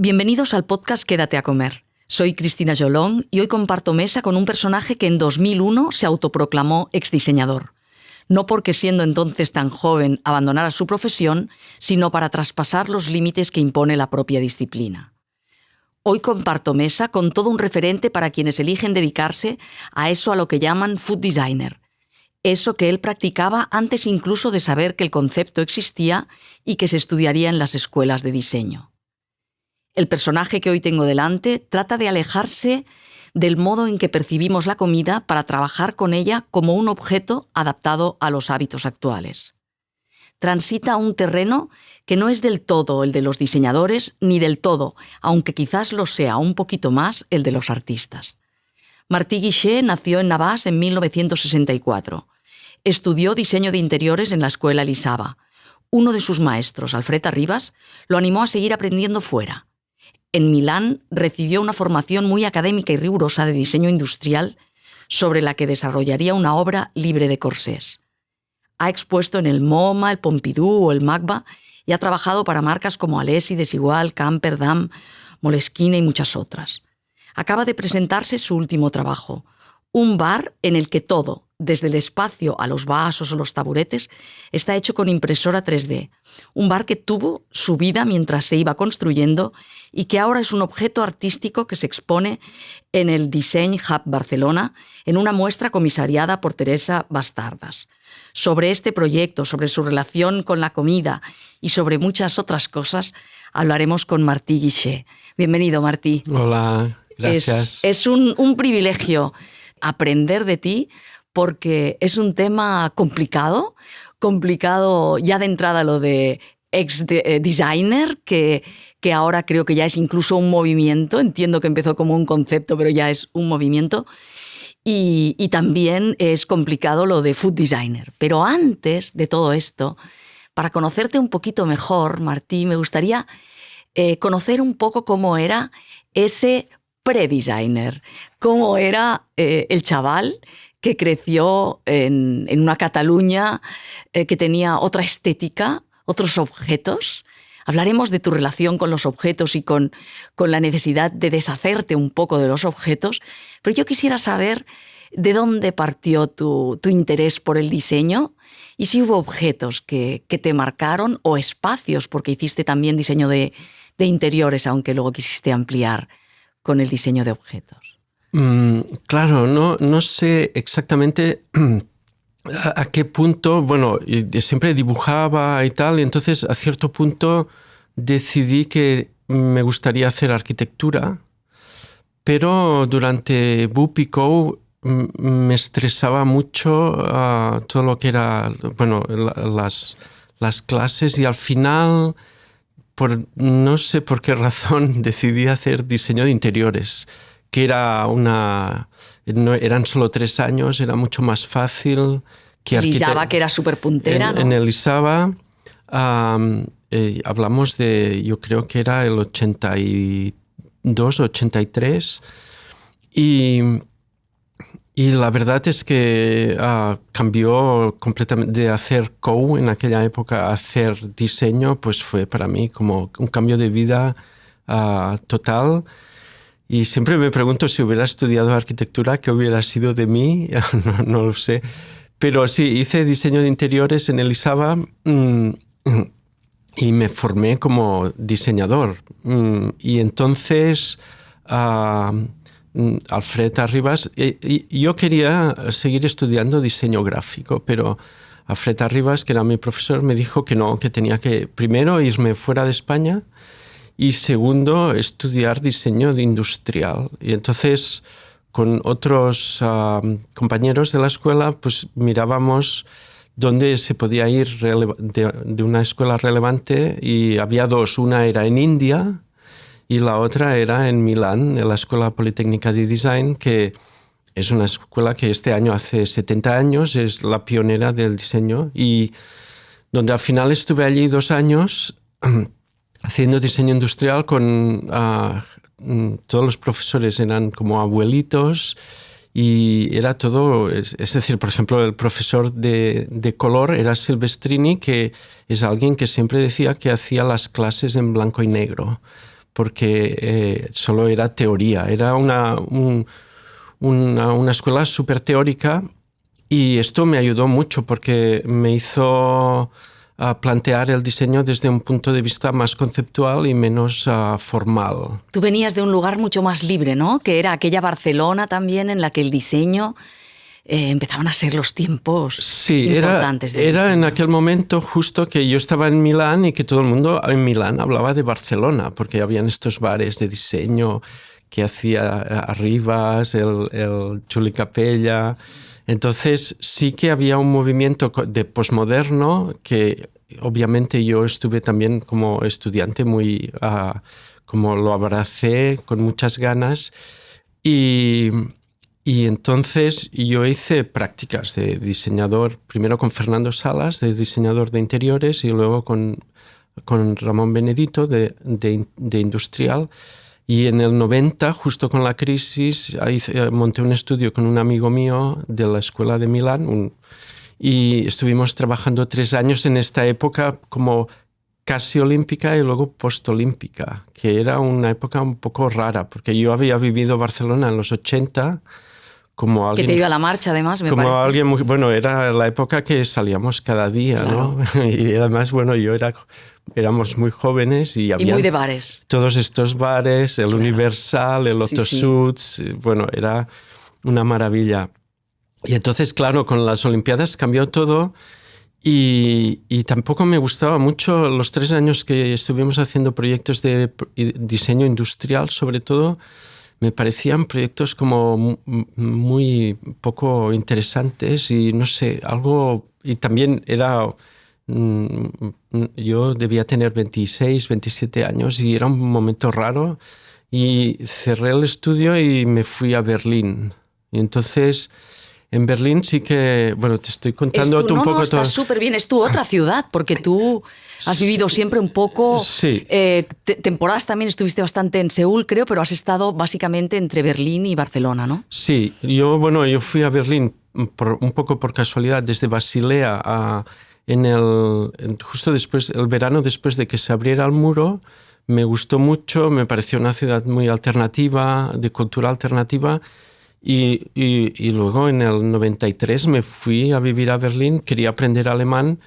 Bienvenidos al podcast Quédate a comer. Soy Cristina Jolón y hoy comparto mesa con un personaje que en 2001 se autoproclamó exdiseñador. No porque siendo entonces tan joven abandonara su profesión, sino para traspasar los límites que impone la propia disciplina. Hoy comparto mesa con todo un referente para quienes eligen dedicarse a eso a lo que llaman food designer. Eso que él practicaba antes incluso de saber que el concepto existía y que se estudiaría en las escuelas de diseño. El personaje que hoy tengo delante trata de alejarse del modo en que percibimos la comida para trabajar con ella como un objeto adaptado a los hábitos actuales. Transita un terreno que no es del todo el de los diseñadores, ni del todo, aunque quizás lo sea un poquito más, el de los artistas. Martí Guixé nació en Navàs en 1964. Estudió diseño de interiores en la escuela Elisava. Uno de sus maestros, Alfred Arribas, lo animó a seguir aprendiendo fuera. En Milán recibió una formación muy académica y rigurosa de diseño industrial sobre la que desarrollaría una obra libre de corsés. Ha expuesto en el MoMA, el Pompidou o el MACBA y ha trabajado para marcas como Alessi, Desigual, Camper, Damm, Moleskine y muchas otras. Acaba de presentarse su último trabajo, un bar en el que todo, desde el espacio a los vasos o los taburetes, está hecho con impresora 3D. Un bar que tuvo su vida mientras se iba construyendo y que ahora es un objeto artístico que se expone en el Design Hub Barcelona, en una muestra comisariada por Teresa Bastardas. Sobre este proyecto, sobre su relación con la comida y sobre muchas otras cosas, hablaremos con Martí Guixé. Bienvenido, Martí. Hola, gracias. Es un privilegio aprender de ti, porque es un tema complicado ya de entrada lo de ex-designer, que ahora creo que ya es incluso un movimiento. Entiendo que empezó como un concepto, pero ya es un movimiento. Y también es complicado lo de food designer. Pero antes de todo esto, para conocerte un poquito mejor, Martí, me gustaría conocer un poco cómo era ese pre-designer, cómo era el chaval que creció en una Cataluña que tenía otra estética, otros objetos. Hablaremos de tu relación con los objetos y con la necesidad de deshacerte un poco de los objetos, pero yo quisiera saber de dónde partió tu interés por el diseño y si hubo objetos que te marcaron o espacios, porque hiciste también diseño de interiores, aunque luego quisiste ampliar con el diseño de objetos. Claro, no sé exactamente a qué punto, bueno, siempre dibujaba y tal, y entonces a cierto punto decidí que me gustaría hacer arquitectura, pero durante BUP y CO me estresaba mucho todo lo que era, bueno, las clases, y al final, no sé por qué razón, decidí hacer diseño de interiores, que no, eran solo 3 años, era mucho más fácil que Elisava, que era súper puntera, ¿no? En Elisava hablamos de, yo creo que era el 82, 83, y la verdad es que cambió completamente de hacer CO en aquella época a hacer diseño, pues fue para mí como un cambio de vida total. Y siempre me pregunto si hubiera estudiado arquitectura, ¿qué hubiera sido de mí? No lo sé. Pero sí, hice diseño de interiores en Elisava y me formé como diseñador. Y entonces Alfred Arribas, yo quería seguir estudiando diseño gráfico, pero Alfred Arribas, que era mi profesor, me dijo que no, que tenía que primero irme fuera de España y segundo, estudiar diseño de industrial. Y entonces, con otros compañeros de la escuela, pues mirábamos dónde se podía ir de una escuela relevante, y había 2. Una era en India y la otra era en Milán, en la Escuela Politécnica de Design, que es una escuela que este año hace 70 años, es la pionera del diseño, y donde al final estuve allí 2 años haciendo diseño industrial con todos los profesores, eran como abuelitos, y era todo, es decir, por ejemplo, el profesor de color era Silvestrini, que es alguien que siempre decía que hacía las clases en blanco y negro, porque solo era teoría. Era una escuela súper teórica y esto me ayudó mucho porque me hizo plantear el diseño desde un punto de vista más conceptual y menos formal. Tú venías de un lugar mucho más libre, ¿no? Que era aquella Barcelona también en la que el diseño empezaban a ser los tiempos importantes. Sí, era en aquel momento justo que yo estaba en Milán y que todo el mundo en Milán hablaba de Barcelona, porque habían estos bares de diseño que hacía Arribas, el Juli Capella. Entonces sí que había un movimiento de posmoderno que obviamente yo estuve también como estudiante como lo abracé con muchas ganas y entonces yo hice prácticas de diseñador, primero con Fernando Salas, de diseñador de interiores, y luego con Ramón Benedito de industrial. Y en el 90, justo con la crisis, monté un estudio con un amigo mío de la Escuela de Milán y estuvimos trabajando 3 años en esta época como casi olímpica y luego postolímpica, que era una época un poco rara, porque yo había vivido Barcelona en los 80 como alguien... Que te iba a la marcha, además, me como parece. Alguien muy, bueno, era la época que salíamos cada día, claro. ¿No? Y además, bueno, éramos muy jóvenes y había... Y muy de bares. Todos estos bares, el claro. Universal, el Otto Suits, bueno, era una maravilla. Y entonces, claro, con las Olimpiadas cambió todo y tampoco me gustaba mucho los 3 años que estuvimos haciendo proyectos de diseño industrial, sobre todo, me parecían proyectos como muy poco interesantes y no sé, algo... Y también era... Yo debía tener 26, 27 años y era un momento raro y cerré el estudio y me fui a Berlín. Y entonces... En Berlín sí que, bueno, te estoy contando un poco... No, está súper bien. Es tu otra ciudad, porque tú has vivido siempre un poco... Sí. Temporadas también estuviste bastante en Seúl, creo, pero has estado básicamente entre Berlín y Barcelona, ¿no? Sí, yo fui a Berlín un poco por casualidad, desde Basilea justo después, el verano después de que se abriera el muro. Me gustó mucho, me pareció una ciudad muy alternativa, de cultura alternativa. Y luego en el 93 me fui a vivir a Berlín, quería aprender alemán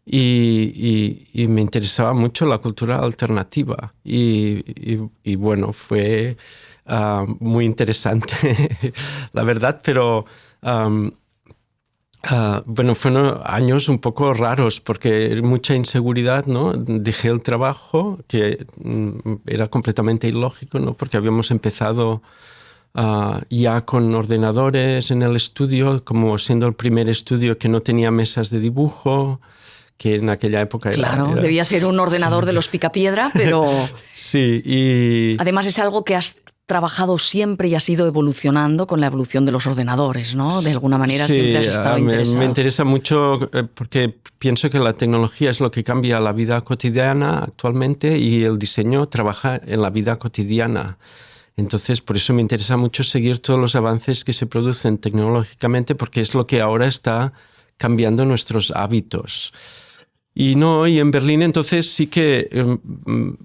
y me interesaba mucho la cultura alternativa. Y bueno, fue muy interesante, la verdad, pero bueno, fueron años un poco raros porque mucha inseguridad, ¿no? Dejé el trabajo, que era completamente ilógico, ¿no? Porque habíamos empezado... ya con ordenadores en el estudio, como siendo el primer estudio que no tenía mesas de dibujo, que en aquella época era... debía ser un ordenador de los picapiedra, pero... Sí, y... Además es algo que has trabajado siempre y has ido evolucionando con la evolución de los ordenadores, ¿no? De alguna manera sí, siempre has estado interesado. Me interesa mucho porque pienso que la tecnología es lo que cambia la vida cotidiana actualmente y el diseño trabaja en la vida cotidiana. Entonces, por eso me interesa mucho seguir todos los avances que se producen tecnológicamente, porque es lo que ahora está cambiando nuestros hábitos. Y en Berlín entonces sí que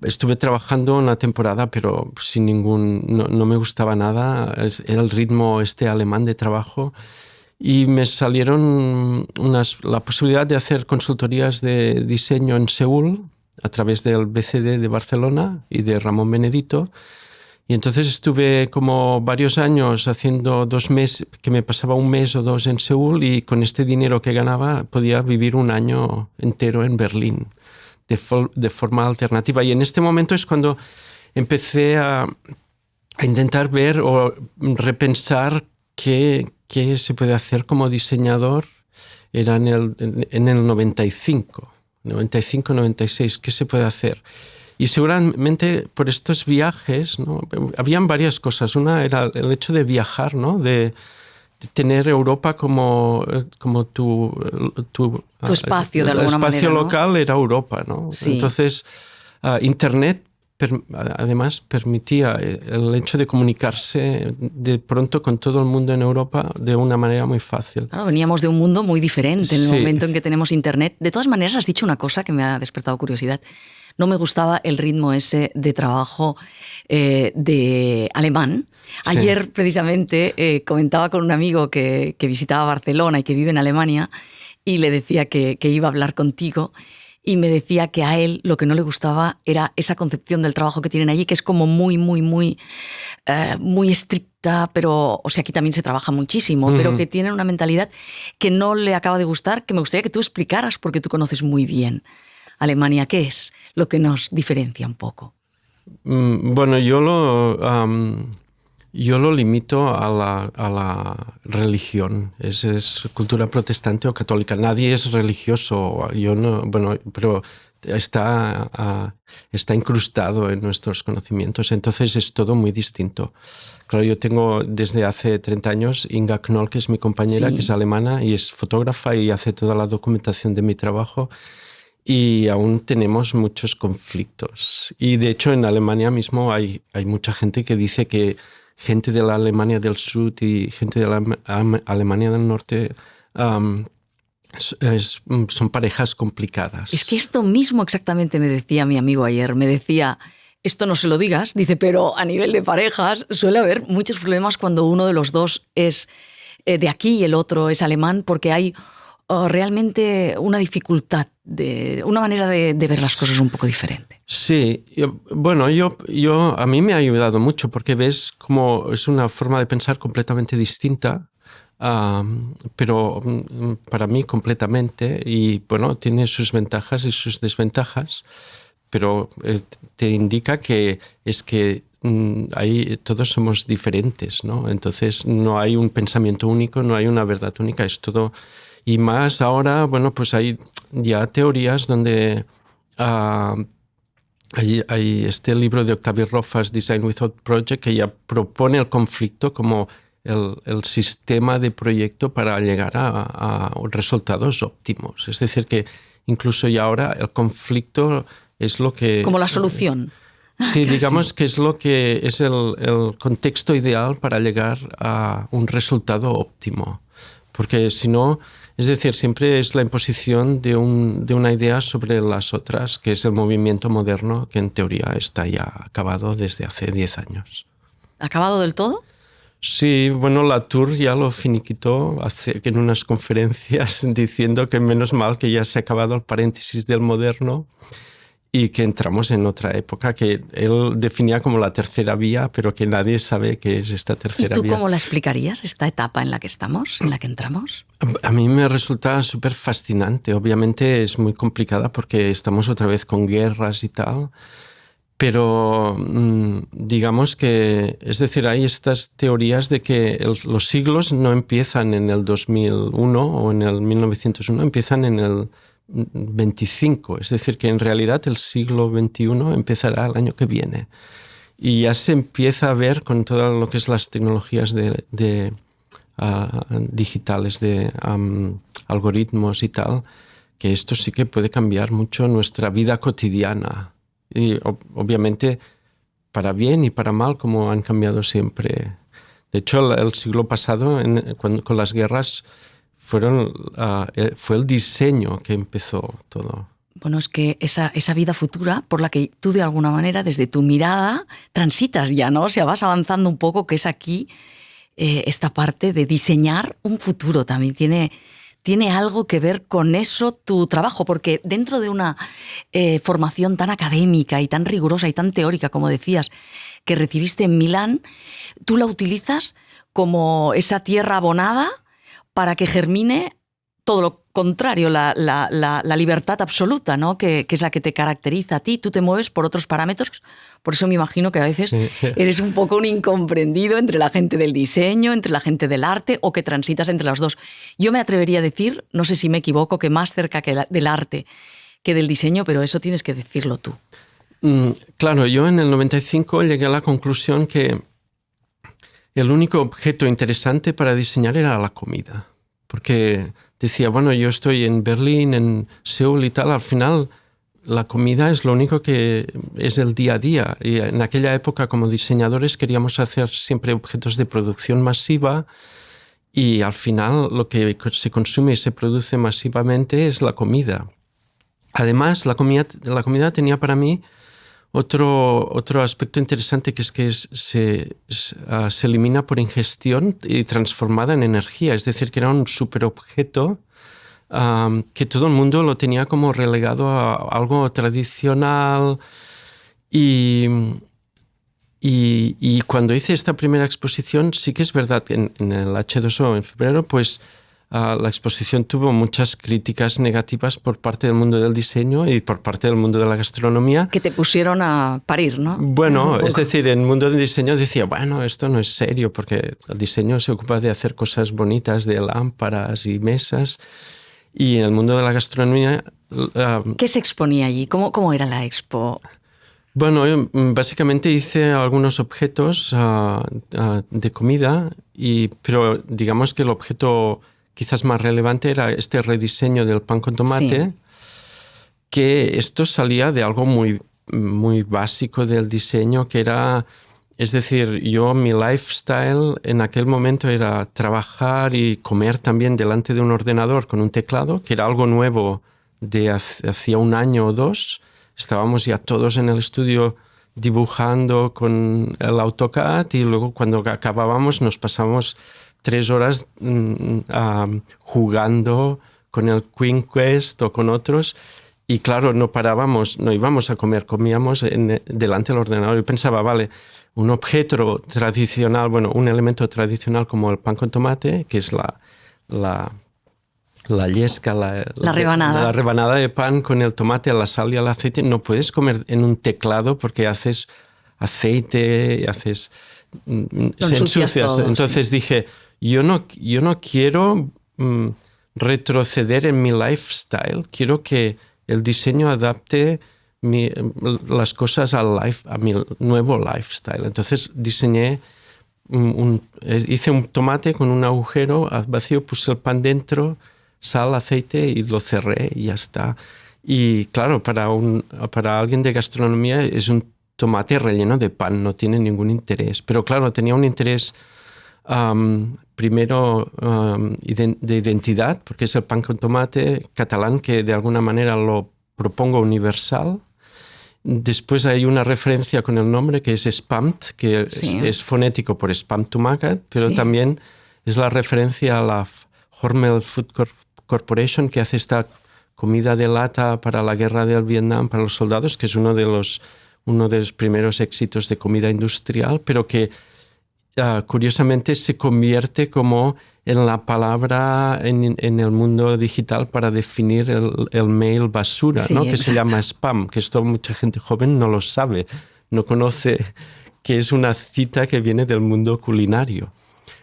estuve trabajando una temporada, pero sin no me gustaba nada el ritmo alemán de trabajo. Y me salieron la posibilidad de hacer consultorías de diseño en Seúl a través del BCD de Barcelona y de Ramón Benedito. Y entonces estuve como varios años haciendo 2 meses, que me pasaba 1 mes o 2 en Seúl y con este dinero que ganaba podía vivir 1 año entero en Berlín de forma alternativa. Y en este momento es cuando empecé a intentar ver o repensar qué se puede hacer como diseñador. Era en el 95, 96, ¿qué se puede hacer? Y seguramente por estos viajes, ¿no? Habían varias cosas. Una era el hecho de viajar, ¿no? De tener Europa como tu espacio, de alguna manera. El espacio local, ¿no? Era Europa, ¿no? Sí. Entonces, Internet además permitía el hecho de comunicarse de pronto con todo el mundo en Europa de una manera muy fácil. Claro, veníamos de un mundo muy diferente en el Sí. momento en que tenemos Internet. De todas maneras, has dicho una cosa que me ha despertado curiosidad. No me gustaba el ritmo ese de trabajo de alemán. Sí. Ayer, precisamente, comentaba con un amigo que visitaba Barcelona y que vive en Alemania y le decía que iba a hablar contigo. Y me decía que a él lo que no le gustaba era esa concepción del trabajo que tienen allí, que es como muy estricta, pero, o sea, aquí también se trabaja muchísimo, pero que tienen una mentalidad que no le acaba de gustar, que me gustaría que tú explicaras, porque tú conoces muy bien Alemania. ¿Qué es lo que nos diferencia un poco? Bueno, yo lo limito a la religión. Es cultura protestante o católica. Nadie es religioso. Yo no, bueno, pero está incrustado en nuestros conocimientos. Entonces es todo muy distinto. Claro, yo tengo desde hace 30 años Inga Knoll, que es mi compañera, que es alemana y es fotógrafa y hace toda la documentación de mi trabajo. Y aún tenemos muchos conflictos. Y de hecho en Alemania mismo hay mucha gente que dice que gente de la Alemania del Sur y gente de la Alemania del Norte son parejas complicadas. Es que esto mismo exactamente me decía mi amigo ayer. Me decía, esto no se lo digas, dice, pero a nivel de parejas suele haber muchos problemas cuando uno de los dos es de aquí y el otro es alemán, porque hay realmente una dificultad, una manera de ver las cosas un poco diferente. Sí, bueno, a mí me ha ayudado mucho porque ves cómo es una forma de pensar completamente distinta, pero para mí completamente, y bueno, tiene sus ventajas y sus desventajas, pero te indica que es que todos somos diferentes, ¿no? Entonces no hay un pensamiento único, no hay una verdad única, es todo. Y más ahora, bueno, pues hay ya teorías donde hay este libro de Octavio Rojas, Design Without Project, que ya propone el conflicto como el sistema de proyecto para llegar a resultados óptimos. Es decir, que incluso ya ahora el conflicto es lo que... Como la solución. Sí, digamos que es lo que es el contexto ideal para llegar a un resultado óptimo. Porque si no, es decir, siempre es la imposición de una idea sobre las otras, que es el movimiento moderno, que en teoría está ya acabado desde hace 10 años. ¿Acabado del todo? Sí, bueno, Latour ya lo finiquitó en unas conferencias diciendo que menos mal que ya se ha acabado el paréntesis del moderno y que entramos en otra época que él definía como la tercera vía, pero que nadie sabe qué es esta tercera vía. ¿Y tú cómo la explicarías, esta etapa en la que estamos, en la que entramos? A mí me resulta súper fascinante. Obviamente es muy complicada porque estamos otra vez con guerras y tal, pero digamos que, es decir, hay estas teorías de que los siglos no empiezan en el 2001 o en el 1901, empiezan en el 25, es decir, que en realidad el siglo XXI empezará el año que viene. Y ya se empieza a ver con todo lo que es las tecnologías digitales, de algoritmos y tal, que esto sí que puede cambiar mucho nuestra vida cotidiana. Y obviamente para bien y para mal, como han cambiado siempre. De hecho, el siglo pasado, con las guerras, fue el diseño que empezó todo. Bueno, es que esa vida futura por la que tú de alguna manera desde tu mirada transitas ya, ¿no? O sea, vas avanzando un poco, que es aquí esta parte de diseñar un futuro. También tiene algo que ver con eso tu trabajo, porque dentro de una formación tan académica y tan rigurosa y tan teórica, como decías, que recibiste en Milán, tú la utilizas como esa tierra abonada para que germine todo lo contrario, la libertad absoluta, ¿no? Que es la que te caracteriza a ti. Tú te mueves por otros parámetros. Por eso me imagino que a veces eres un poco un incomprendido entre la gente del diseño, entre la gente del arte, o que transitas entre las dos. Yo me atrevería a decir, no sé si me equivoco, que más cerca del arte que del diseño, pero eso tienes que decirlo tú. Claro, yo en el 95 llegué a la conclusión que el único objeto interesante para diseñar era la comida. Porque decía, bueno, yo estoy en Berlín, en Seúl y tal, al final la comida es lo único que es el día a día. Y en aquella época, como diseñadores, queríamos hacer siempre objetos de producción masiva y al final lo que se consume y se produce masivamente es la comida. Además, la comida tenía para mí otro aspecto interesante, que es que se elimina por ingestión y transformada en energía. Es decir, que era un superobjeto que todo el mundo lo tenía como relegado a algo tradicional. Y cuando hice esta primera exposición, sí que es verdad que en el H2O en febrero, pues la exposición tuvo muchas críticas negativas por parte del mundo del diseño y por parte del mundo de la gastronomía. Que te pusieron a parir, ¿no? Bueno, es decir, en el mundo del diseño decía, bueno, esto no es serio, porque el diseño se ocupa de hacer cosas bonitas, de lámparas y mesas. Y en el mundo de la gastronomía... ¿Qué se exponía allí? ¿Cómo era la expo? Bueno, yo básicamente hice algunos objetos de comida, pero digamos que el objeto quizás más relevante era este rediseño del pan con tomate, sí, que esto salía de algo muy, muy básico del diseño, que era... Es decir, mi lifestyle en aquel momento era trabajar y comer también delante de un ordenador con un teclado, que era algo nuevo de hacía un año o dos. Estábamos ya todos en el estudio dibujando con el AutoCAD y luego cuando acabábamos nos pasábamos 3 horas jugando con el Queen Quest o con otros. Y claro, no parábamos, no íbamos a comer, comíamos delante del ordenador. Y pensaba, vale, un objeto tradicional, bueno, un elemento tradicional como el pan con tomate, que es la yesca, la rebanada. La rebanada de pan con el tomate, la sal y el aceite, no puedes comer en un teclado porque haces aceite, se ensucias. Entonces sí, dije, yo no quiero retroceder en mi lifestyle, quiero que el diseño adapte las cosas a mi nuevo lifestyle. Entonces hice un tomate con un agujero vacío, puse el pan dentro, sal, aceite y lo cerré y ya está. Y claro, para alguien de gastronomía es un tomate relleno de pan, no tiene ningún interés. Pero claro, tenía un interés primero de identidad, porque es el pan con tomate catalán que de alguna manera lo propongo universal. Después hay una referencia con el nombre que es Spamt, que sí, es fonético por Spam Tomàquet, pero sí, también es la referencia a la Hormel Food Corporation, que hace esta comida de lata para la guerra del Vietnam, para los soldados, que es uno de los primeros éxitos de comida industrial, pero que curiosamente se convierte como en la palabra en el mundo digital para definir el mail basura, sí, ¿no? Que se llama spam, que esto mucha gente joven no lo sabe, no conoce que es una cita que viene del mundo culinario.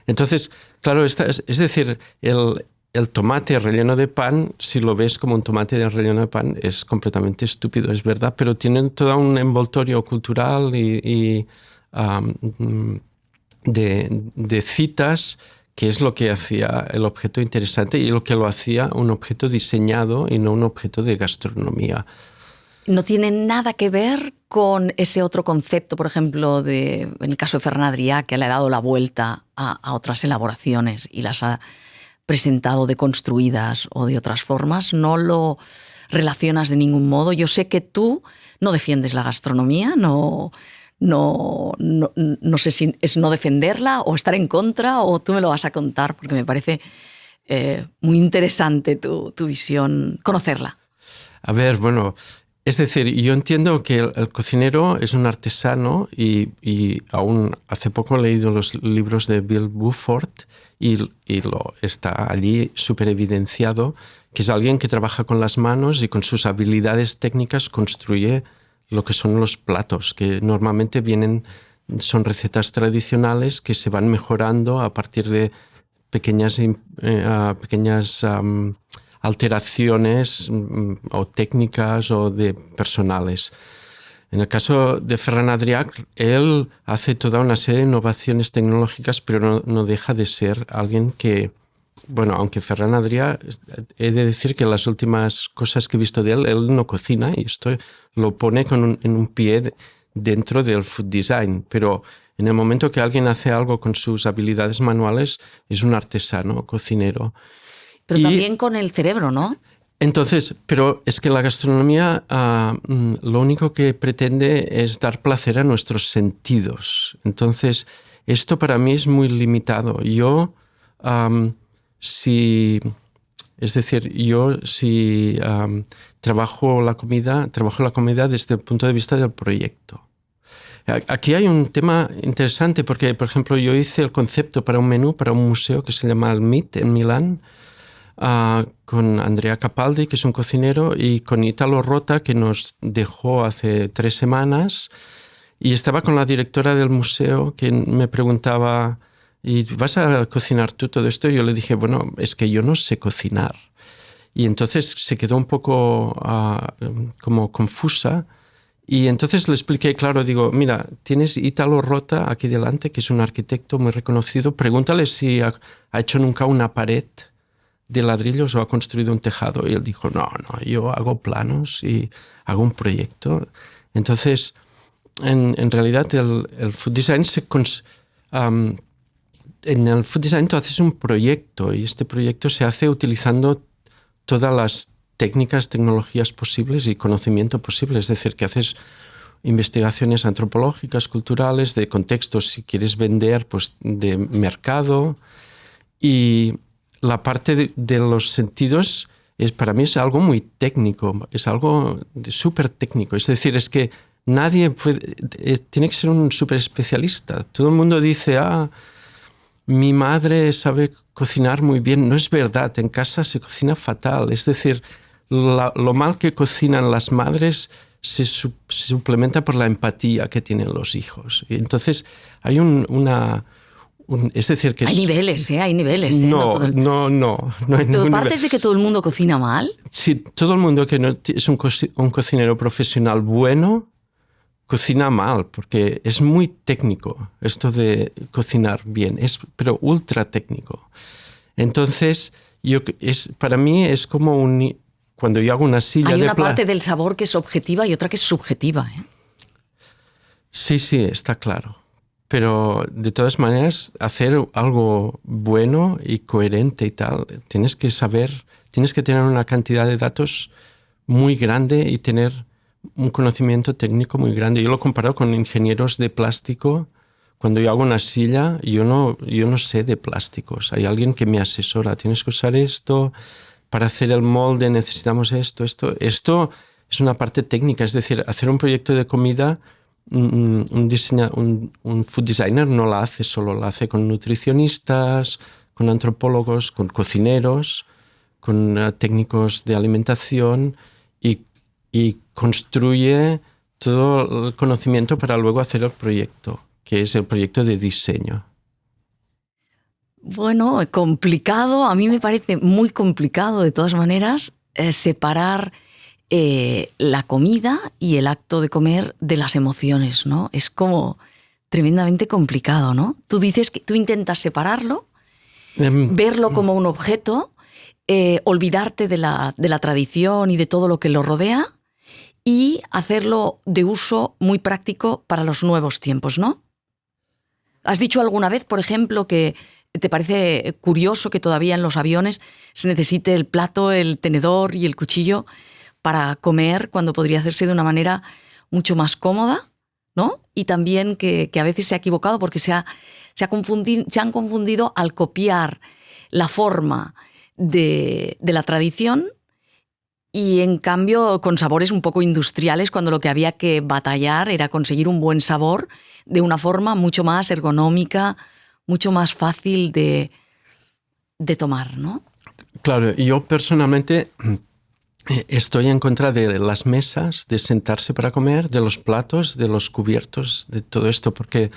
Entonces, claro, es decir, el tomate relleno de pan, si lo ves como un tomate relleno de pan, es completamente estúpido, es verdad, pero tiene todo un envoltorio cultural de citas, que es lo que hacía el objeto interesante y lo que lo hacía un objeto diseñado y no un objeto de gastronomía. ¿No tiene nada que ver con ese otro concepto, por ejemplo, en el caso de Ferran Adrià, que le ha dado la vuelta a otras elaboraciones y las ha presentado deconstruidas o de otras formas? ¿No lo relacionas de ningún modo? Yo sé que tú no defiendes la gastronomía, no sé si es no defenderla o estar en contra, o tú me lo vas a contar porque me parece muy interesante tu visión, conocerla. A ver, bueno, es decir, yo entiendo que el cocinero es un artesano y aún hace poco he leído los libros de Bill Buford y está allí súper evidenciado que es alguien que trabaja con las manos y con sus habilidades técnicas construye lo que son los platos, que normalmente son recetas tradicionales que se van mejorando a partir de pequeñas alteraciones o técnicas o de personales. En el caso de Ferran Adrià, él hace toda una serie de innovaciones tecnológicas, pero no deja de ser alguien que bueno, aunque Ferran Adrià, he de decir que las últimas cosas que he visto de él no cocina y esto lo pone en un pie dentro del food design, pero en el momento que alguien hace algo con sus habilidades manuales, es un artesano, cocinero. Pero también con el cerebro, ¿no? Entonces, pero es que la gastronomía lo único que pretende es dar placer a nuestros sentidos. Entonces, esto para mí es muy limitado. Yo si trabajo la comida desde el punto de vista del proyecto. Aquí hay un tema interesante porque, por ejemplo, yo hice el concepto para un menú, para un museo que se llama el MIT en Milán, con Andrea Capaldi, que es un cocinero, y con Italo Rota, que nos dejó hace 3 semanas. Y estaba con la directora del museo que me preguntaba, ¿y vas a cocinar tú todo esto? Y yo le dije, bueno, es que yo no sé cocinar. Y entonces se quedó un poco como confusa. Y entonces le expliqué, claro, digo, mira, tienes Italo Rota aquí delante, que es un arquitecto muy reconocido. Pregúntale si ha hecho nunca una pared de ladrillos o ha construido un tejado. Y él dijo, no, yo hago planos y hago un proyecto. Entonces, en realidad, el food design en el food design tú haces un proyecto y este proyecto se hace utilizando todas las técnicas, tecnologías posibles y conocimiento posible. Es decir, que haces investigaciones antropológicas, culturales, de contextos, si quieres vender, pues de mercado. Y la parte de los sentidos para mí es algo muy técnico, es algo súper técnico. Es decir, es que nadie tiene que ser un súper especialista. Todo el mundo dice, mi madre sabe cocinar muy bien. No es verdad, en casa se cocina fatal. Es decir, lo mal que cocinan las madres se suplementa por la empatía que tienen los hijos. Y entonces hay es decir que... Hay niveles, hay niveles. No hay ningún ¿Partes de que todo el mundo cocina mal? Sí, todo el mundo que no es un cocinero profesional bueno cocina mal, porque es muy técnico esto de cocinar bien, pero ultra técnico. Entonces, para mí es como cuando yo hago una silla Hay una parte del sabor que es objetiva y otra que es subjetiva. Sí, está claro. Pero de todas maneras, hacer algo bueno y coherente y tal, tienes que tener una cantidad de datos muy grande y tener un conocimiento técnico muy grande. Yo lo comparo con ingenieros de plástico. Cuando yo hago una silla, yo no sé de plásticos. Hay alguien que me asesora. Tienes que usar esto. Para hacer el molde necesitamos esto. Esto es una parte técnica. Es decir, hacer un proyecto de comida, un food designer no la hace solo. La hace con nutricionistas, con antropólogos, con cocineros, con técnicos de alimentación y construye todo el conocimiento para luego hacer el proyecto, que es el proyecto de diseño. Bueno, complicado, a mí me parece muy complicado de todas maneras separar la comida y el acto de comer de las emociones, ¿no? Es como tremendamente complicado, ¿no? Tú dices que tú intentas separarlo, verlo como un objeto, olvidarte de la tradición y de todo lo que lo rodea y hacerlo de uso muy práctico para los nuevos tiempos, ¿no? ¿Has dicho alguna vez, por ejemplo, que te parece curioso que todavía en los aviones se necesite el plato, el tenedor y el cuchillo para comer cuando podría hacerse de una manera mucho más cómoda, ¿no? Y también que a veces se ha equivocado porque se han confundido al copiar la forma de la tradición y en cambio con sabores un poco industriales cuando lo que había que batallar era conseguir un buen sabor de una forma mucho más ergonómica, mucho más fácil de tomar, ¿no? Claro, yo personalmente estoy en contra de las mesas, de sentarse para comer, de los platos, de los cubiertos, de todo esto, porque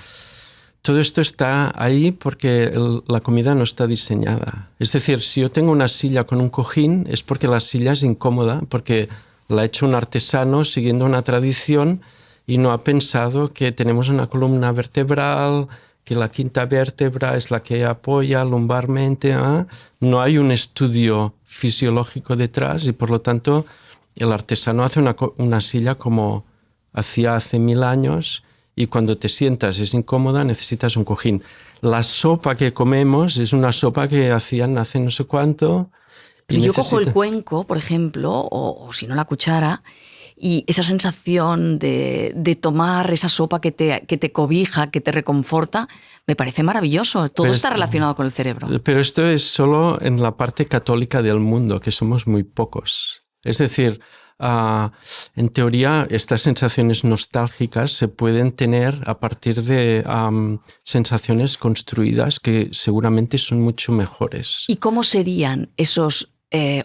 todo esto está ahí porque la comida no está diseñada. Es decir, si yo tengo una silla con un cojín es porque la silla es incómoda, porque la ha hecho un artesano siguiendo una tradición y no ha pensado que tenemos una columna vertebral, que la quinta vértebra es la que apoya lumbarmente. No hay un estudio fisiológico detrás y por lo tanto el artesano hace una silla como hacía hace 1000 años y cuando te sientas es incómoda, necesitas un cojín. La sopa que comemos es una sopa que hacían hace no sé cuánto. Pero yo cojo el cuenco, por ejemplo, o si no la cuchara, y esa sensación de tomar esa sopa que te cobija, que te reconforta, me parece maravilloso. Todo está relacionado con el cerebro. Pero esto es solo en la parte católica del mundo, que somos muy pocos. Es decir, en teoría, estas sensaciones nostálgicas se pueden tener a partir de sensaciones construidas que seguramente son mucho mejores. ¿Y cómo serían esos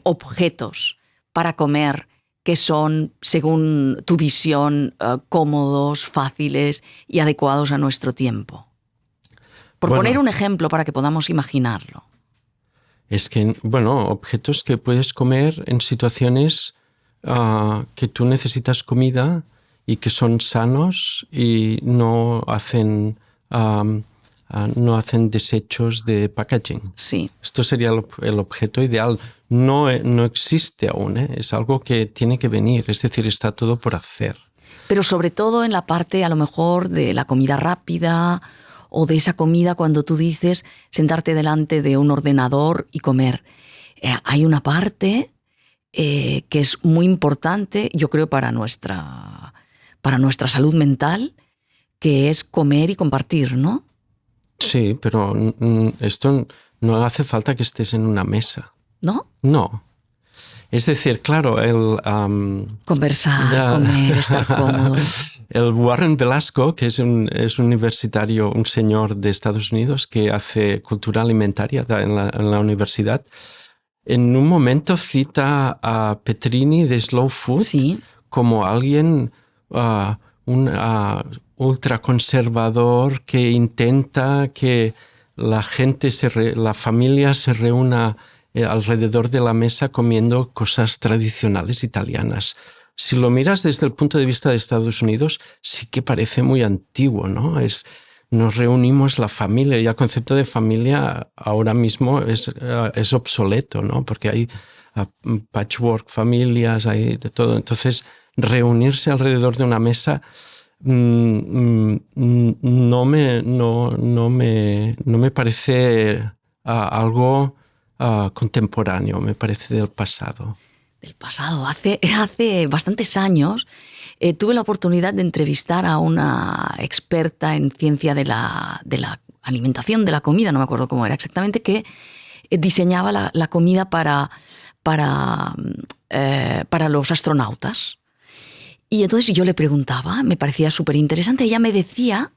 objetos para comer que son, según tu visión, cómodos, fáciles y adecuados a nuestro tiempo? Por poner un ejemplo para que podamos imaginarlo. Es que, objetos que puedes comer en situaciones que tú necesitas comida y que son sanos y no hacen desechos de packaging. Sí. Esto sería el objeto ideal. No existe aún, es algo que tiene que venir, es decir, está todo por hacer. Pero sobre todo en la parte, a lo mejor, de la comida rápida o de esa comida cuando tú dices sentarte delante de un ordenador y comer. Hay una parte que es muy importante, yo creo, para nuestra salud mental, que es comer y compartir, ¿no? Sí, pero esto no hace falta que estés en una mesa. ¿No? No. Es decir, claro, conversar, comer, estar cómodo. El Warren Velasco, que es un universitario, un señor de Estados Unidos que hace cultura alimentaria en la universidad, en un momento cita a Petrini de Slow Food como alguien ultraconservador que intenta que la gente, la familia se reúna alrededor de la mesa comiendo cosas tradicionales italianas. Si lo miras desde el punto de vista de Estados Unidos, sí que parece muy antiguo, ¿no? Nos reunimos la familia y el concepto de familia ahora mismo es obsoleto, ¿no? Porque hay patchwork familias, hay de todo. Entonces, reunirse alrededor de una mesa no me parece algo contemporáneo, me parece del pasado. Del pasado. Hace bastantes años tuve la oportunidad de entrevistar a una experta en ciencia de la alimentación, de la comida, no me acuerdo cómo era exactamente, que diseñaba la comida para los astronautas. Y entonces yo le preguntaba, me parecía súper interesante, ella me decía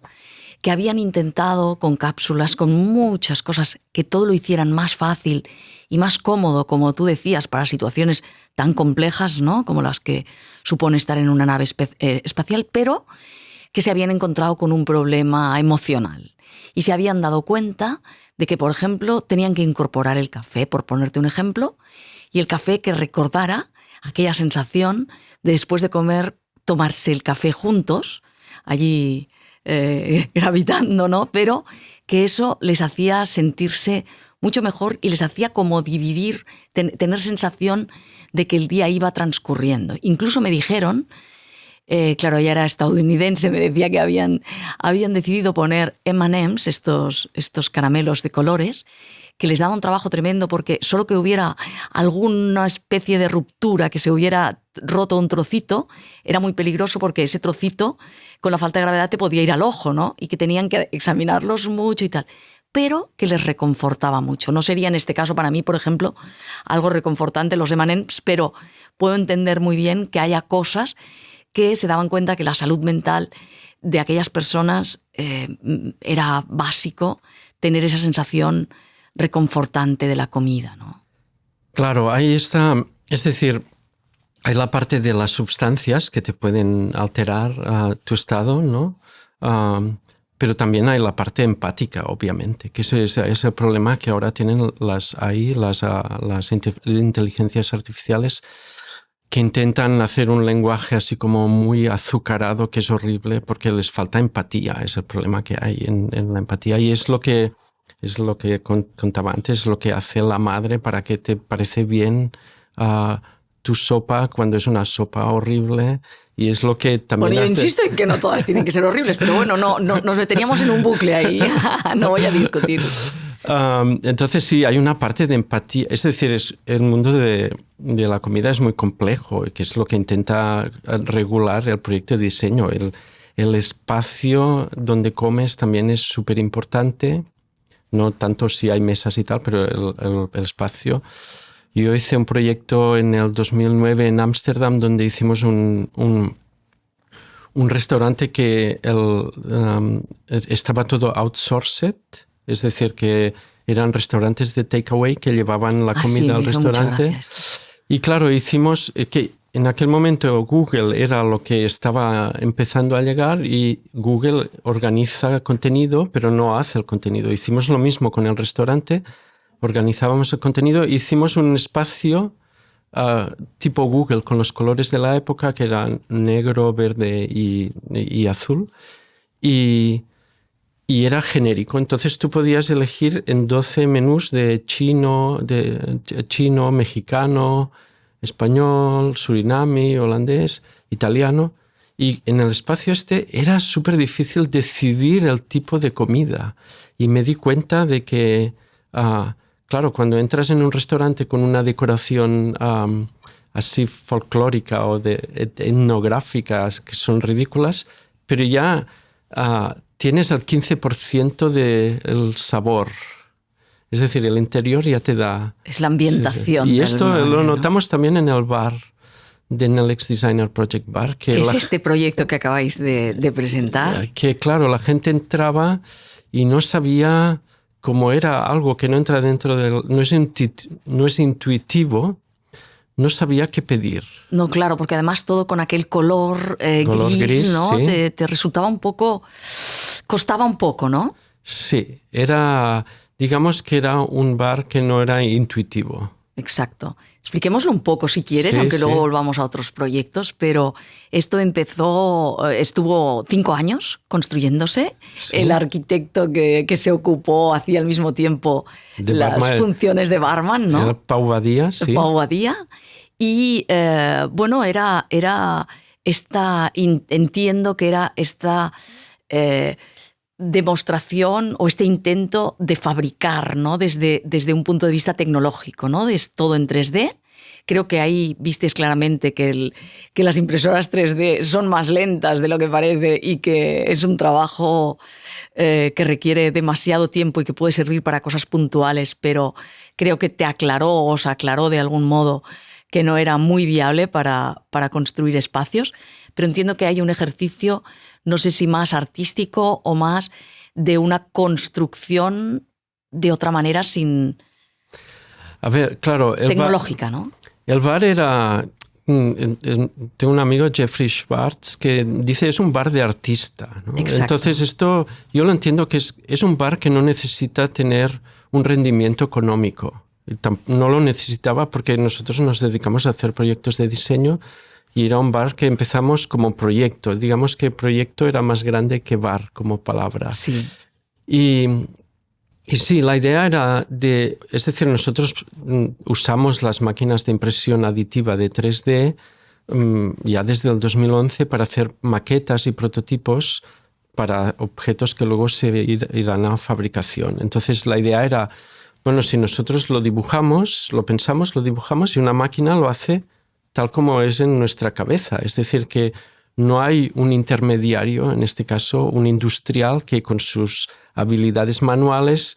que habían intentado con cápsulas, con muchas cosas, que todo lo hicieran más fácil y más cómodo, como tú decías, para situaciones tan complejas, ¿no?, como las que supone estar en una nave espacial, pero que se habían encontrado con un problema emocional. Y se habían dado cuenta de que, por ejemplo, tenían que incorporar el café, por ponerte un ejemplo, y el café que recordara aquella sensación de después de comer, tomarse el café juntos, allí gravitando, ¿no? Pero que eso les hacía sentirse mucho mejor y les hacía como dividir, tener sensación de que el día iba transcurriendo. Incluso me dijeron, claro, ella era estadounidense, me decía que habían decidido poner M&M's, estos caramelos de colores, que les daba un trabajo tremendo porque solo que hubiera alguna especie de ruptura, que se hubiera roto un trocito, era muy peligroso porque ese trocito, con la falta de gravedad, te podía ir al ojo, ¿no? Y que tenían que examinarlos mucho y tal. Pero que les reconfortaba mucho. No sería en este caso para mí, por ejemplo, algo reconfortante los M&M's, pero puedo entender muy bien que haya cosas que se daban cuenta que la salud mental de aquellas personas era básico tener esa sensación reconfortante de la comida, ¿no? Claro, ahí está, es decir, hay la parte de las sustancias que te pueden alterar tu estado, ¿no? Pero también hay la parte empática, obviamente, que ese es el problema que ahora tienen las inteligencias artificiales. que intentan hacer un lenguaje así como muy azucarado, que es horrible, porque les falta empatía. Es el problema que hay en la empatía. Y es lo que contaba antes, es lo que hace la madre para que te parece bien tu sopa cuando es una sopa horrible. Y es lo que también Bueno, yo insisto en que no todas tienen que ser horribles, pero bueno, no nos meteríamos en un bucle ahí. No voy a discutir. Entonces sí, hay una parte de empatía. Es decir, el mundo de la comida es muy complejo, que es lo que intenta regular el proyecto de diseño. El espacio donde comes también es súper importante. No tanto si hay mesas y tal, pero el espacio. Yo hice un proyecto en el 2009 en Ámsterdam donde hicimos un restaurante que estaba todo outsourced, es decir, que eran restaurantes de takeaway que llevaban la comida al restaurante. Y claro, hicimos que en aquel momento Google era lo que estaba empezando a llegar y Google organiza contenido, pero no hace el contenido. Hicimos lo mismo con el restaurante. Organizábamos el contenido, hicimos un espacio tipo Google con los colores de la época que eran negro, verde y azul y era genérico. Entonces tú podías elegir en 12 menús de chino, mexicano, español, surinami, holandés, italiano. Y en el espacio era súper difícil decidir el tipo de comida. Y me di cuenta de que claro, cuando entras en un restaurante con una decoración así folclórica o etnográfica que son ridículas, pero ya tienes el 15% del sabor. Es decir, el interior ya te da... Es la ambientación. Sí. Y esto lo notamos también en el bar, en el X-Designer Project Bar. ¿Qué es este proyecto que acabáis de presentar? Que claro, la gente entraba y no sabía... Como era algo que no entra dentro del... No es intuitivo, no sabía qué pedir. No, claro, porque además todo con aquel color gris, ¿no? Sí. Te resultaba un poco... Costaba un poco, ¿no? Sí, digamos que era un bar que no era intuitivo. Exacto. Expliquémoslo un poco si quieres, sí, aunque luego volvamos a otros proyectos, pero esto estuvo 5 años construyéndose. Sí. El arquitecto que se ocupó hacía al mismo tiempo las funciones de barman, ¿no? Era Pau Badia, sí. Pau Badia. Y bueno, entiendo que era esta... demostración o este intento de fabricar, ¿no? Desde un punto de vista tecnológico, ¿no? Es todo en 3D. Creo que ahí vistes claramente que las impresoras 3D son más lentas de lo que parece y que es un trabajo que requiere demasiado tiempo y que puede servir para cosas puntuales, pero creo que os aclaró de algún modo que no era muy viable para construir espacios. Pero entiendo que hay un ejercicio, no sé si más artístico o más de una construcción de otra manera A ver, claro, tecnológica, ¿no? El bar era... Tengo un amigo, Jeffrey Schwartz, que dice es un bar de artista, ¿no? Entonces esto yo lo entiendo que es un bar que no necesita tener un rendimiento económico. No lo necesitaba porque nosotros nos dedicamos a hacer proyectos de diseño. Y era un bar que empezamos como proyecto. Digamos que proyecto era más grande que bar como palabra. Sí. Y sí, la idea era es decir, nosotros usamos las máquinas de impresión aditiva de 3D ya desde el 2011 para hacer maquetas y prototipos para objetos que luego se irán a fabricación. Entonces la idea era, bueno, si nosotros lo dibujamos, lo pensamos, lo dibujamos y una máquina lo hace tal como es en nuestra cabeza. Es decir, que no hay un intermediario, en este caso un industrial, que con sus habilidades manuales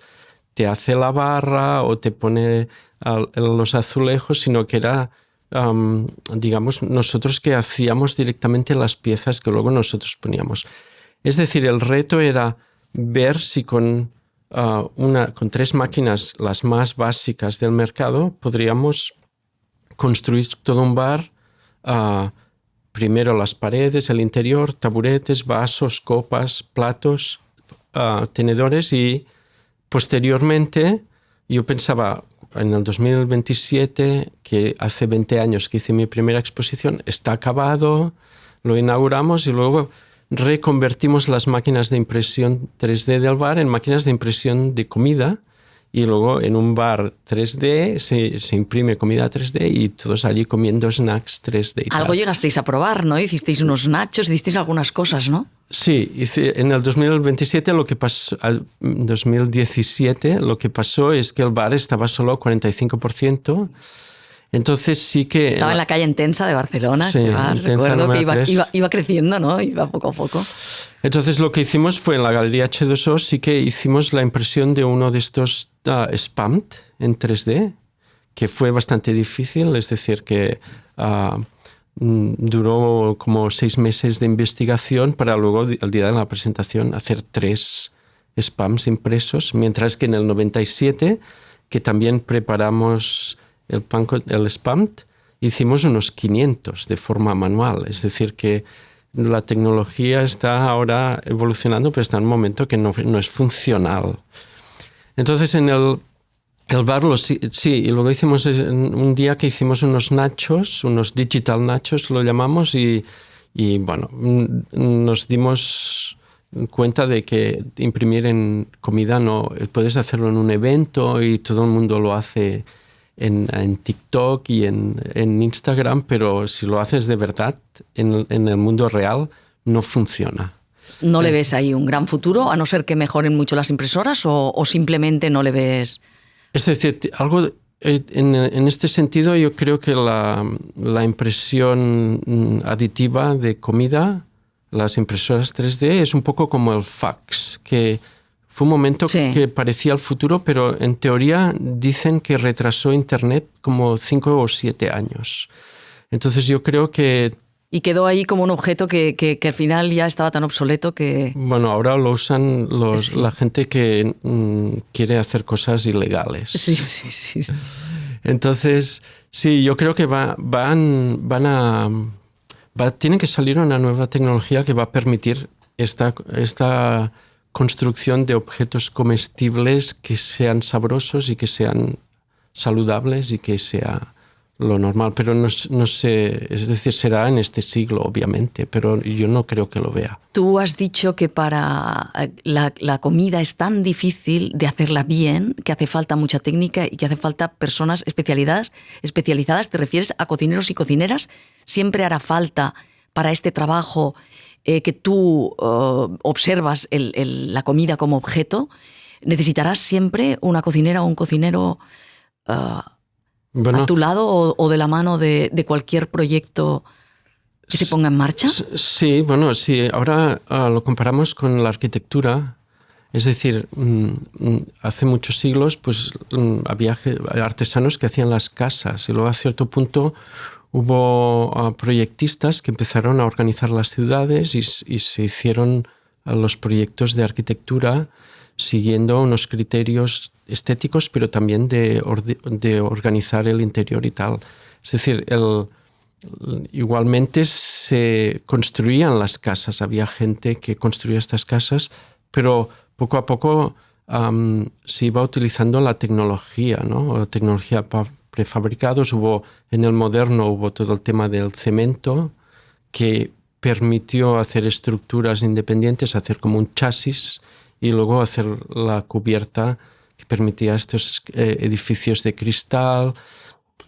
te hace la barra o te pone los azulejos, sino que era, digamos, nosotros que hacíamos directamente las piezas que luego nosotros poníamos. Es decir, el reto era ver si con 3 máquinas, las más básicas del mercado, podríamos construir todo un bar, primero las paredes, el interior, taburetes, vasos, copas, platos, tenedores y posteriormente yo pensaba, en el 2027, que hace 20 años que hice mi primera exposición, está acabado, lo inauguramos y luego reconvertimos las máquinas de impresión 3D del bar en máquinas de impresión de comida. Y luego en un bar 3D se imprime comida 3D y todos allí comiendo snacks 3D. Y algo tal. llegasteis a probar, ¿no? Hicisteis unos nachos, hicisteis algunas cosas, ¿no? Sí, en el 2027 lo que pasó, 2017 lo que pasó es que el bar estaba solo al 45%. Entonces sí que... Estaba en la calle Entensa de Barcelona, Sí, este bar. Entensa Recuerdo que número 3. iba creciendo, ¿no? Iba poco a poco. Entonces lo que hicimos fue en la Galería H2O sí que hicimos la impresión de uno de estos Spamt en 3D, que fue bastante difícil, es decir, que duró como 6 meses de investigación para luego, al día de la presentación, hacer 3 Spams impresos, mientras que en el 97, que también preparamos el Spamt, hicimos unos 500 de forma manual, es decir, que la tecnología está ahora evolucionando, pero está en un momento que no es funcional. Entonces en el bar, sí, y luego hicimos un día que hicimos unos nachos, unos digital nachos lo llamamos, y bueno, nos dimos cuenta de que imprimir en comida no, puedes hacerlo en un evento y todo el mundo lo hace en TikTok y en Instagram, pero si lo haces de verdad en el mundo real, no funciona. ¿No le ves ahí un gran futuro, a no ser que mejoren mucho las impresoras, o simplemente no le ves? Es decir, algo en este sentido, yo creo que la impresión aditiva de comida, las impresoras 3D, es un poco como el fax, que fue un momento que parecía el futuro, pero en teoría dicen que retrasó Internet como 5 o 7 años. Entonces yo creo que... Y quedó ahí como un objeto que al final ya estaba tan obsoleto que... Bueno, ahora lo usan la gente que quiere hacer cosas ilegales. Sí. Entonces, sí, yo creo que tiene que salir una nueva tecnología que va a permitir esta construcción de objetos comestibles que sean sabrosos y que sean saludables y que sea lo normal. Pero no sé, es decir, será en este siglo, obviamente, pero yo no creo que lo vea. Tú has dicho que para la comida es tan difícil de hacerla bien, que hace falta mucha técnica y que hace falta personas especializadas. ¿Te refieres a cocineros y cocineras? ¿Siempre hará falta para este trabajo que tú observas la comida como objeto? ¿Necesitarás siempre una cocinera o un cocinero a tu lado o de la mano de cualquier proyecto que se ponga en marcha? Sí, bueno, sí. Ahora lo comparamos con la arquitectura. Es decir, hace muchos siglos pues, había artesanos que hacían las casas y luego a cierto punto hubo proyectistas que empezaron a organizar las ciudades y se hicieron los proyectos de arquitectura siguiendo unos criterios estéticos, pero también de organizar el interior y tal. Es decir, igualmente se construían las casas, había gente que construía estas casas, pero poco a poco se iba utilizando la tecnología, ¿no? La tecnología prefabricados. En el moderno hubo todo el tema del cemento que permitió hacer estructuras independientes, hacer como un chasis y luego hacer la cubierta que permitía estos edificios de cristal.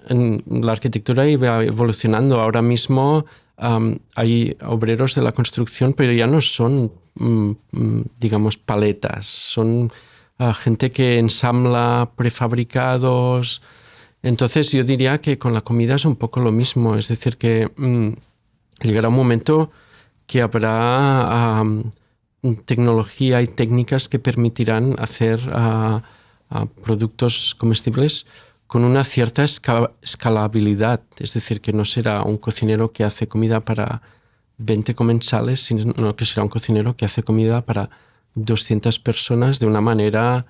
La arquitectura iba evolucionando. Ahora mismo hay obreros de la construcción, pero ya no son, digamos, paletas. Son gente que ensambla prefabricados. Entonces yo diría que con la comida es un poco lo mismo. Es decir, que llegará un momento que habrá tecnología y técnicas que permitirán hacer productos comestibles con una cierta escalabilidad. Es decir, que no será un cocinero que hace comida para 20 comensales, sino que será un cocinero que hace comida para 200 personas de una manera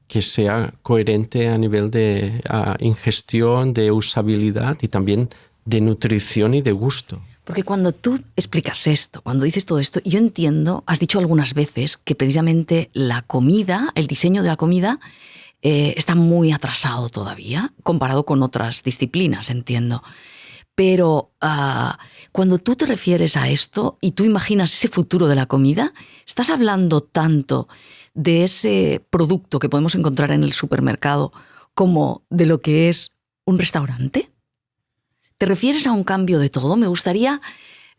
que sea coherente a nivel de ingestión, de usabilidad y también de nutrición y de gusto. Porque cuando tú explicas esto, cuando dices todo esto, yo entiendo, has dicho algunas veces que precisamente la comida, el diseño de la comida, está muy atrasado todavía, comparado con otras disciplinas, entiendo. Pero cuando tú te refieres a esto y tú imaginas ese futuro de la comida, ¿estás hablando tanto de ese producto que podemos encontrar en el supermercado como de lo que es un restaurante? ¿Te refieres a un cambio de todo? Me gustaría,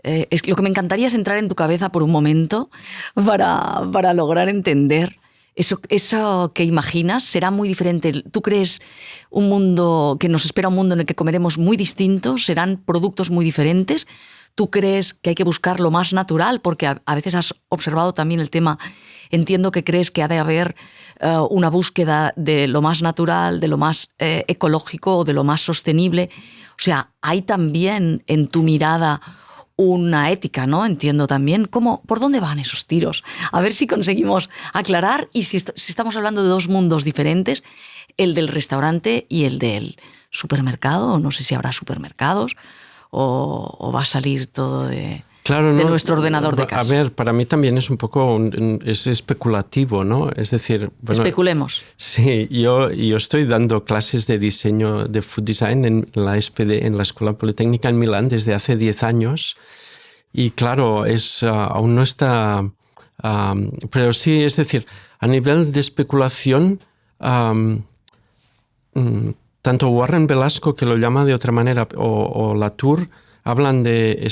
lo que me encantaría es entrar en tu cabeza por un momento para lograr entender eso que imaginas. ¿Será muy diferente? ¿Tú crees que nos espera un mundo en el que comeremos muy distintos? ¿Serán productos muy diferentes? ¿Tú crees que hay que buscar lo más natural? Porque a veces has observado también el tema. Entiendo que crees que ha de haber una búsqueda de lo más natural, de lo más ecológico o de lo más sostenible. O sea, hay también en tu mirada una ética, ¿no? Entiendo también. ¿Por dónde van esos tiros? A ver si conseguimos aclarar y si estamos hablando de dos mundos diferentes, el del restaurante y el del supermercado. No sé si habrá supermercados o va a salir todo de nuestro ordenador de casa. A ver, para mí también es un poco es especulativo, ¿no? Es decir, bueno, especulemos. Sí, yo estoy dando clases de diseño de food design en la SPD, en la Escuela Politécnica en Milán, desde hace 10 años. Y claro, aún no está... pero sí, es decir, a nivel de especulación, tanto Warren Velasco, que lo llama de otra manera, o Latour, hablan de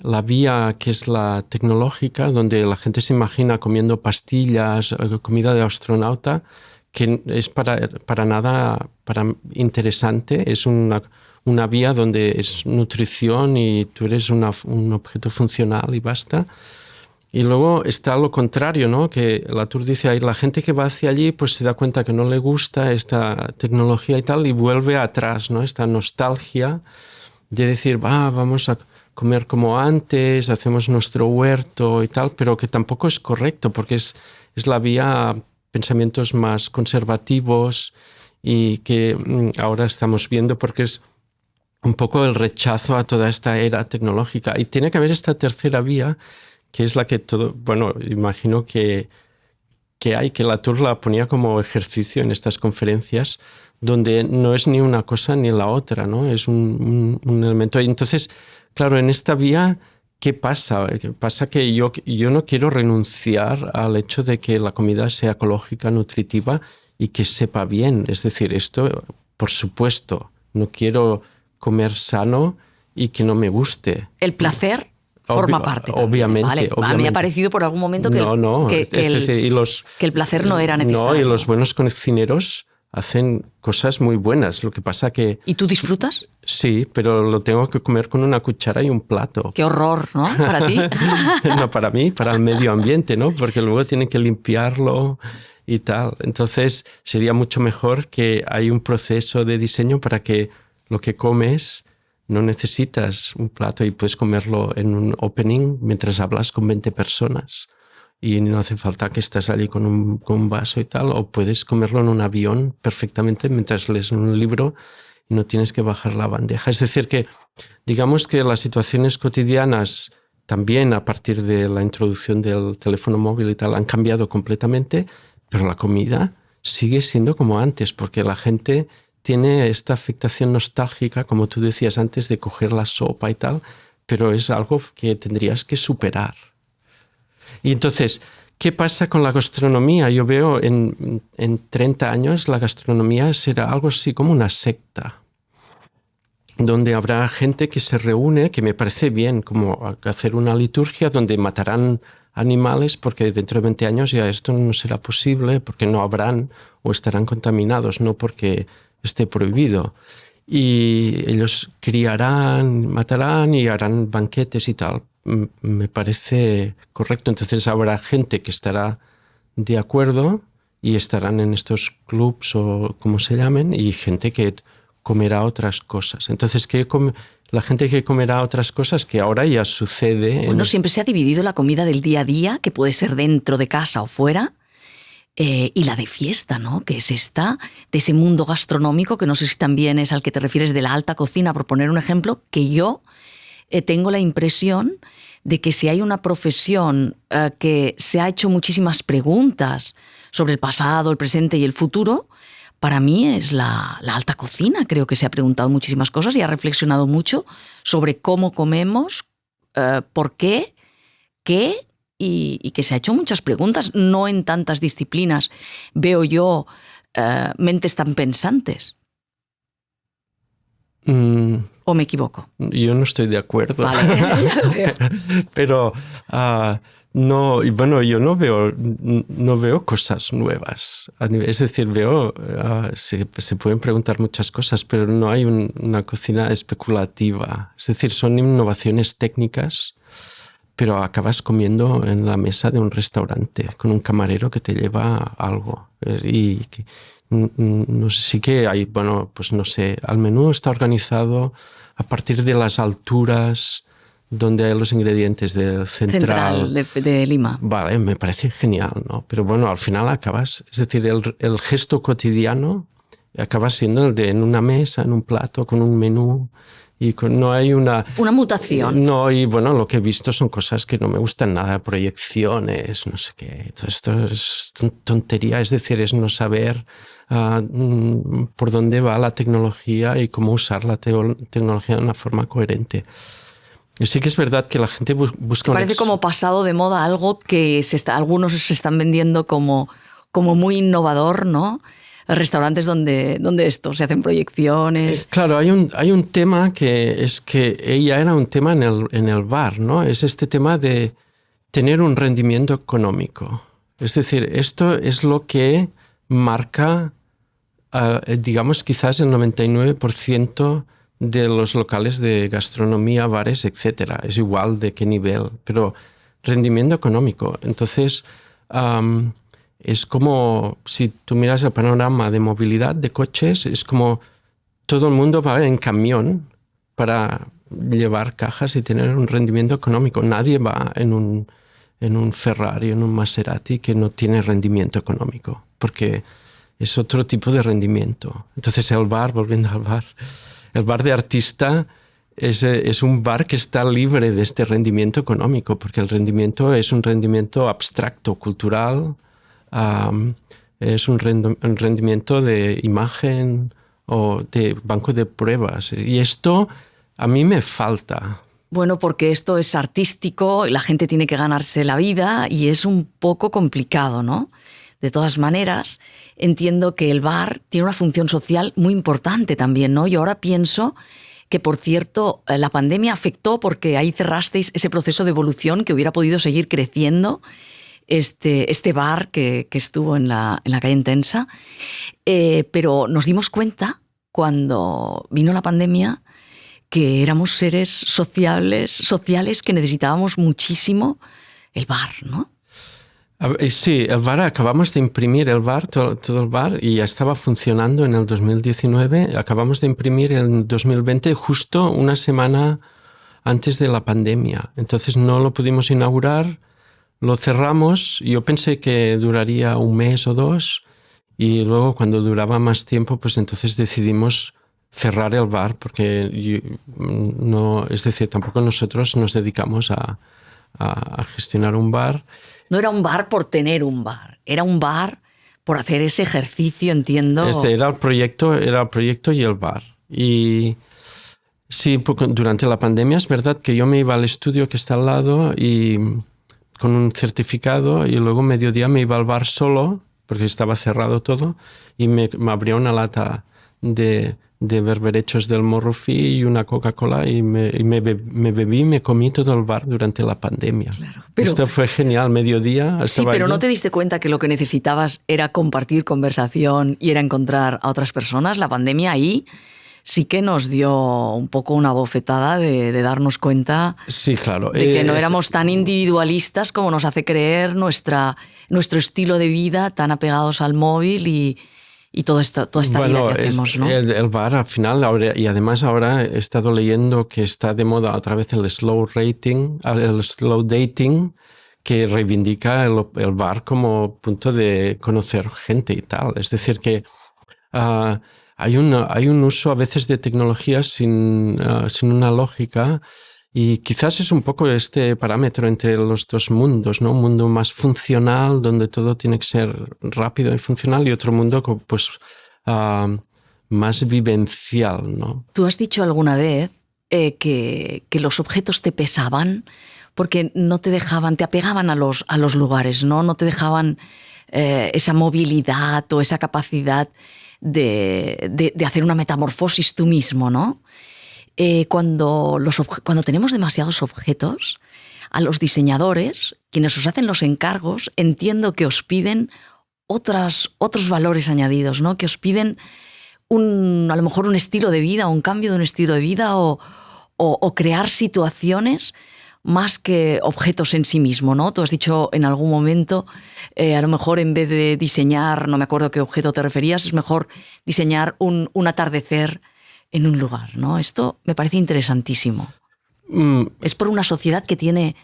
la vía que es la tecnológica, donde la gente se imagina comiendo pastillas, comida de astronauta, que es para nada interesante. Es una vía donde es nutrición y tú eres un objeto funcional y basta. Y luego está lo contrario, ¿no? Que Latour dice, ahí la gente que va hacia allí pues se da cuenta que no le gusta esta tecnología y tal y vuelve atrás, ¿no? Esta nostalgia de decir, vamos a comer como antes, hacemos nuestro huerto y tal, pero que tampoco es correcto porque es la vía a pensamientos más conservativos y que ahora estamos viendo porque es un poco el rechazo a toda esta era tecnológica. Y tiene que haber esta tercera vía, que es la que imagino que Latour la ponía como ejercicio en estas conferencias, donde no es ni una cosa ni la otra, ¿no? Es un elemento. Y entonces, claro, en esta vía, ¿qué pasa? Pasa que yo no quiero renunciar al hecho de que la comida sea ecológica, nutritiva y que sepa bien. Es decir, esto, por supuesto, no quiero comer sano y que no me guste. El placer forma parte también, obviamente, ¿vale? obviamente. Me ha parecido por algún momento que el placer no era necesario. No, y los buenos cocineros hacen cosas muy buenas. Lo que pasa que... ¿Y tú disfrutas? Sí, pero lo tengo que comer con una cuchara y un plato. ¡Qué horror!, ¿no? Para ti. No, para mí, para el medio ambiente, ¿no? Porque luego tienen que limpiarlo y tal. Entonces, sería mucho mejor que hay un proceso de diseño para que lo que comes no necesitas un plato y puedes comerlo en un opening mientras hablas con 20 personas. Y no hace falta que estés allí con un vaso y tal, o puedes comerlo en un avión perfectamente mientras lees un libro y no tienes que bajar la bandeja. Es decir, que digamos que las situaciones cotidianas también a partir de la introducción del teléfono móvil y tal han cambiado completamente, pero la comida sigue siendo como antes, porque la gente tiene esta afectación nostálgica, como tú decías antes, de coger la sopa y tal, pero es algo que tendrías que superar. Y entonces, ¿qué pasa con la gastronomía? Yo veo en 30 años la gastronomía será algo así como una secta, donde habrá gente que se reúne, que me parece bien, como hacer una liturgia donde matarán animales porque dentro de 20 años ya esto no será posible, porque no habrán o estarán contaminados, no porque esté prohibido. Y ellos criarán, matarán y harán banquetes y tal. Me parece correcto. Entonces habrá gente que estará de acuerdo y estarán en estos clubs o como se llamen, y gente que comerá otras cosas. Entonces, la gente que comerá otras cosas, que ahora ya sucede... Bueno, siempre se ha dividido la comida del día a día, que puede ser dentro de casa o fuera, y la de fiesta, ¿no? Que es esta, de ese mundo gastronómico, que no sé si también es al que te refieres, de la alta cocina, por poner un ejemplo, que yo tengo la impresión de que si hay una profesión que se ha hecho muchísimas preguntas sobre el pasado, el presente y el futuro, para mí es la alta cocina. Creo que se ha preguntado muchísimas cosas y ha reflexionado mucho sobre cómo comemos, por qué, y que se ha hecho muchas preguntas. No en tantas disciplinas veo yo mentes tan pensantes. ¿O me equivoco? Yo no estoy de acuerdo. Vale, ya lo veo. Pero no, y bueno, yo no veo cosas nuevas. Es decir, se pueden preguntar muchas cosas, pero no hay una cocina especulativa. Es decir, son innovaciones técnicas, pero acabas comiendo en la mesa de un restaurante con un camarero que te lleva algo. No sé, sí que hay, bueno, pues no sé, el menú está organizado a partir de las alturas donde hay los ingredientes del central de Lima. Vale, me parece genial, ¿no? Pero bueno, al final acabas, es decir, el gesto cotidiano acaba siendo el de en una mesa, en un plato, con un menú. Y no hay una mutación. No, y bueno, lo que he visto son cosas que no me gustan nada, proyecciones, no sé qué. Todo esto es tontería, es decir, es no saber por dónde va la tecnología y cómo usar la tecnología de una forma coherente. Y sí que es verdad que la gente busca... Parece como pasado de moda algo que algunos se están vendiendo como muy innovador, ¿no? Restaurantes donde esto, se hacen proyecciones. Claro, hay un tema que es que ella era un tema en el bar, ¿no? Es este tema de tener un rendimiento económico. Es decir, esto es lo que marca, digamos, quizás el 99% de los locales de gastronomía, bares, etcétera. Es igual de qué nivel, pero rendimiento económico. Entonces... es como, si tú miras el panorama de movilidad de coches, es como todo el mundo va en camión para llevar cajas y tener un rendimiento económico. Nadie va en un Ferrari, en un Maserati que no tiene rendimiento económico, porque es otro tipo de rendimiento. Entonces el bar, volviendo al bar, el bar de artista es un bar que está libre de este rendimiento económico, porque el rendimiento es un rendimiento abstracto, cultural. Es un rendimiento de imagen o de banco de pruebas. Y esto a mí me falta. Bueno, porque esto es artístico, la gente tiene que ganarse la vida y es un poco complicado, ¿no? De todas maneras, entiendo que el bar tiene una función social muy importante también, ¿no? Yo ahora pienso que, por cierto, la pandemia afectó porque ahí cerrasteis ese proceso de evolución que hubiera podido seguir creciendo. Este bar que estuvo en la calle Entensa, pero nos dimos cuenta cuando vino la pandemia que éramos seres sociales que necesitábamos muchísimo el bar, ¿no? Sí, el bar, acabamos de imprimir el bar, todo el bar, y ya estaba funcionando en el 2019. Acabamos de imprimir en 2020, justo una semana antes de la pandemia. Entonces no lo pudimos inaugurar. Lo cerramos, yo pensé que duraría un mes o dos y luego cuando duraba más tiempo, pues entonces decidimos cerrar el bar porque es decir, tampoco nosotros nos dedicamos a gestionar un bar. No era un bar por tener un bar, era un bar por hacer ese ejercicio, entiendo. Era el proyecto y el bar. Y sí, durante la pandemia es verdad que yo me iba al estudio que está al lado y... con un certificado, y luego mediodía me iba al bar solo porque estaba cerrado todo y me abrió una lata de berberechos del Morrufí y una Coca-Cola y me bebí y me comí todo el bar durante la pandemia. Claro, pero, esto fue genial, mediodía. Sí, pero ¿no te diste cuenta que lo que necesitabas era compartir conversación y era encontrar a otras personas? La pandemia ahí sí que nos dio un poco una bofetada de darnos cuenta, sí, claro, de que no éramos tan individualistas como nos hace creer nuestro estilo de vida, tan apegados al móvil y toda esta vida que hacemos, ¿no? El bar al final, y además ahora he estado leyendo que está de moda otra vez el slow dating, que reivindica el bar como punto de conocer gente y tal. Es decir, que... hay un uso a veces de tecnologías sin una lógica Y quizás es un poco este parámetro entre los dos mundos, ¿no? Un mundo más funcional, donde todo tiene que ser rápido y funcional, y otro mundo pues, más vivencial, ¿no? Tú has dicho alguna vez que los objetos te pesaban porque no te dejaban, te apegaban a los lugares, ¿no? No te dejaban esa movilidad o esa capacidad de hacer una metamorfosis tú mismo, ¿no? Cuando tenemos demasiados objetos, a los diseñadores, quienes os hacen los encargos, entiendo que os piden otros valores añadidos, ¿no? Que os piden a lo mejor un estilo de vida, un cambio de un estilo de vida o crear situaciones más que objetos en sí mismo, ¿no? Tú has dicho en algún momento, a lo mejor en vez de diseñar, no me acuerdo a qué objeto te referías, es mejor diseñar un atardecer en un lugar, ¿no? Esto me parece interesantísimo. Es por una sociedad que tiene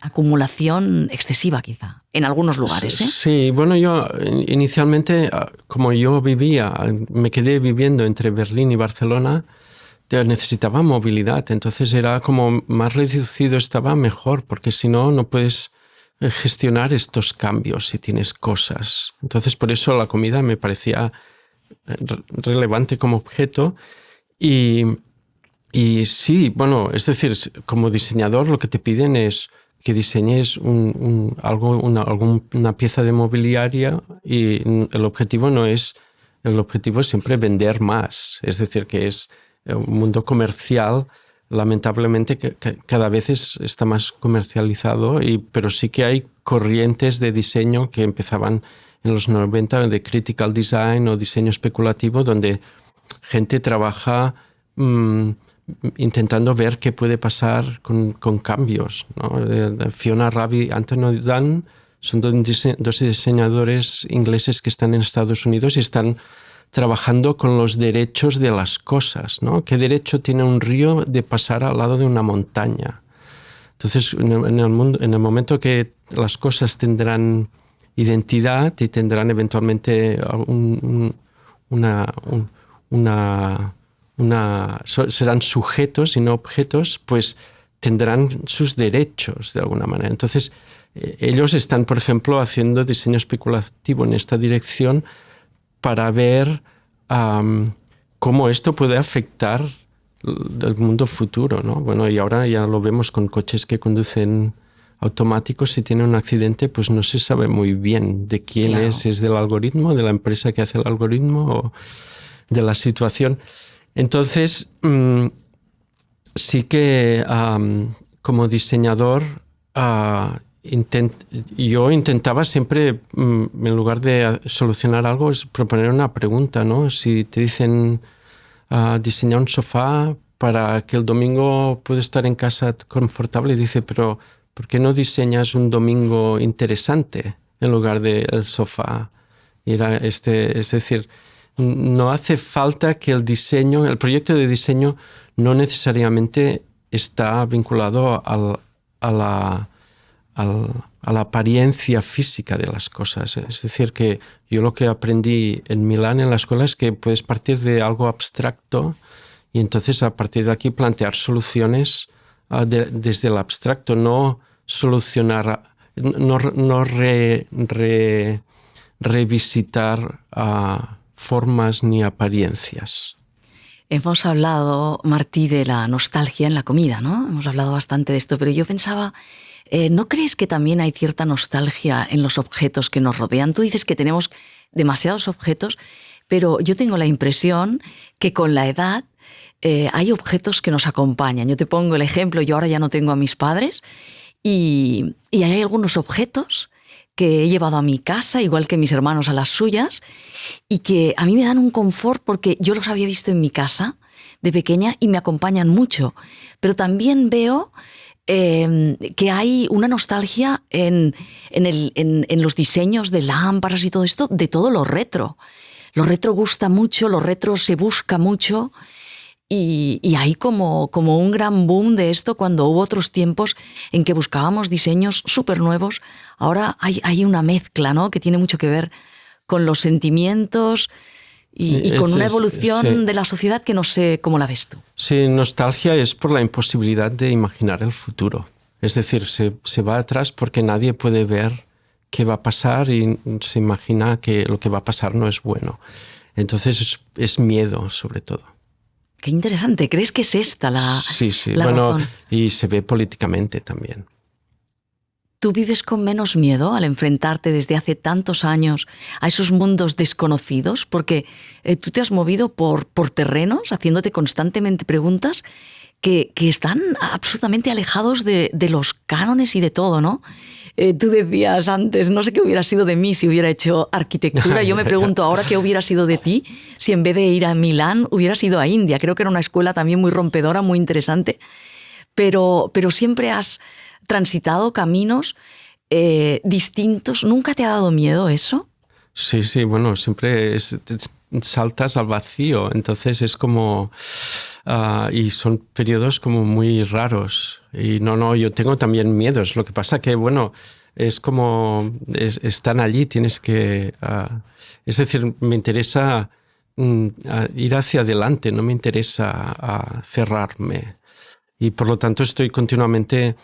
acumulación excesiva, quizá, en algunos lugares, ¿eh? Sí, bueno, yo inicialmente, como yo me quedé viviendo entre Berlín y Barcelona, necesitaba movilidad, entonces era como más reducido estaba mejor, porque si no, no puedes gestionar estos cambios si tienes cosas. Entonces, por eso la comida me parecía relevante como objeto. Y sí, bueno, es decir, como diseñador lo que te piden es que diseñes una pieza de mobiliaria, y el objetivo es siempre vender más. Es decir, que es un mundo comercial, lamentablemente que cada vez está más comercializado, pero sí que hay corrientes de diseño que empezaban en los 90 de critical design o diseño especulativo, donde gente trabaja intentando ver qué puede pasar con cambios, ¿no? Fiona Rabi y Anthony Dunn son dos diseñadores ingleses que están en Estados Unidos y están trabajando con los derechos de las cosas, ¿no? ¿Qué derecho tiene un río de pasar al lado de una montaña? Entonces, en el momento que las cosas tendrán identidad y tendrán eventualmente serán sujetos y no objetos, pues tendrán sus derechos de alguna manera. Entonces, ellos están, por ejemplo, haciendo diseño especulativo en esta dirección para ver cómo esto puede afectar el mundo futuro, ¿no? Bueno, y ahora ya lo vemos con coches que conducen automáticos. Si tienen un accidente, pues no se sabe muy bien de quién Claro. es del algoritmo, de la empresa que hace el algoritmo o de la situación. Entonces, sí que como diseñador yo intentaba siempre, en lugar de solucionar algo, es proponer una pregunta, ¿no? Si te dicen diseñar un sofá para que el domingo puedas estar en casa confortable, dice, pero ¿por qué no diseñas un domingo interesante en lugar del sofá? Es decir, no hace falta que el proyecto de diseño no necesariamente está vinculado a la apariencia física de las cosas. Es decir, que yo lo que aprendí en Milán en la escuela es que puedes partir de algo abstracto y entonces a partir de aquí plantear soluciones desde el abstracto, no solucionar, no revisitar formas ni apariencias. Hemos hablado, Martí, de la nostalgia en la comida, ¿no? Hemos hablado bastante de esto, pero yo pensaba, ¿no crees que también hay cierta nostalgia en los objetos que nos rodean? Tú dices que tenemos demasiados objetos, pero yo tengo la impresión que con la edad hay objetos que nos acompañan. Yo te pongo el ejemplo, yo ahora ya no tengo a mis padres y hay algunos objetos que he llevado a mi casa, igual que mis hermanos a las suyas, y que a mí me dan un confort porque yo los había visto en mi casa de pequeña y me acompañan mucho. Pero también veo que hay una nostalgia en los diseños de lámparas y todo esto, de todo lo retro. Lo retro gusta mucho, lo retro se busca mucho. Y hay como un gran boom de esto cuando hubo otros tiempos en que buscábamos diseños súper nuevos. Ahora hay una mezcla, ¿no? Que tiene mucho que ver con los sentimientos y con una evolución de la sociedad que no sé cómo la ves tú. Sí, nostalgia es por la imposibilidad de imaginar el futuro. Es decir, se va atrás porque nadie puede ver qué va a pasar y se imagina que lo que va a pasar no es bueno. Entonces es miedo, sobre todo. Qué interesante. ¿Crees que es esta la razón? Y se ve políticamente también. ¿Tú vives con menos miedo al enfrentarte desde hace tantos años a esos mundos desconocidos? Porque tú te has movido por terrenos, haciéndote constantemente preguntas que están absolutamente alejados de los cánones y de todo, ¿no? Tú decías antes, no sé qué hubiera sido de mí si hubiera hecho arquitectura. Yo me pregunto ahora qué hubiera sido de ti si en vez de ir a Milán hubieras ido a India. Creo que era una escuela también muy rompedora, muy interesante. Pero siempre has transitado caminos distintos. ¿Nunca te ha dado miedo eso? Sí, bueno, siempre saltas al vacío. Entonces es como... y son periodos como muy raros. Y yo tengo también miedos. Lo que pasa que, bueno, es como... están allí, tienes que... es decir, me interesa ir hacia adelante, no me interesa cerrarme. Y por lo tanto estoy continuamente...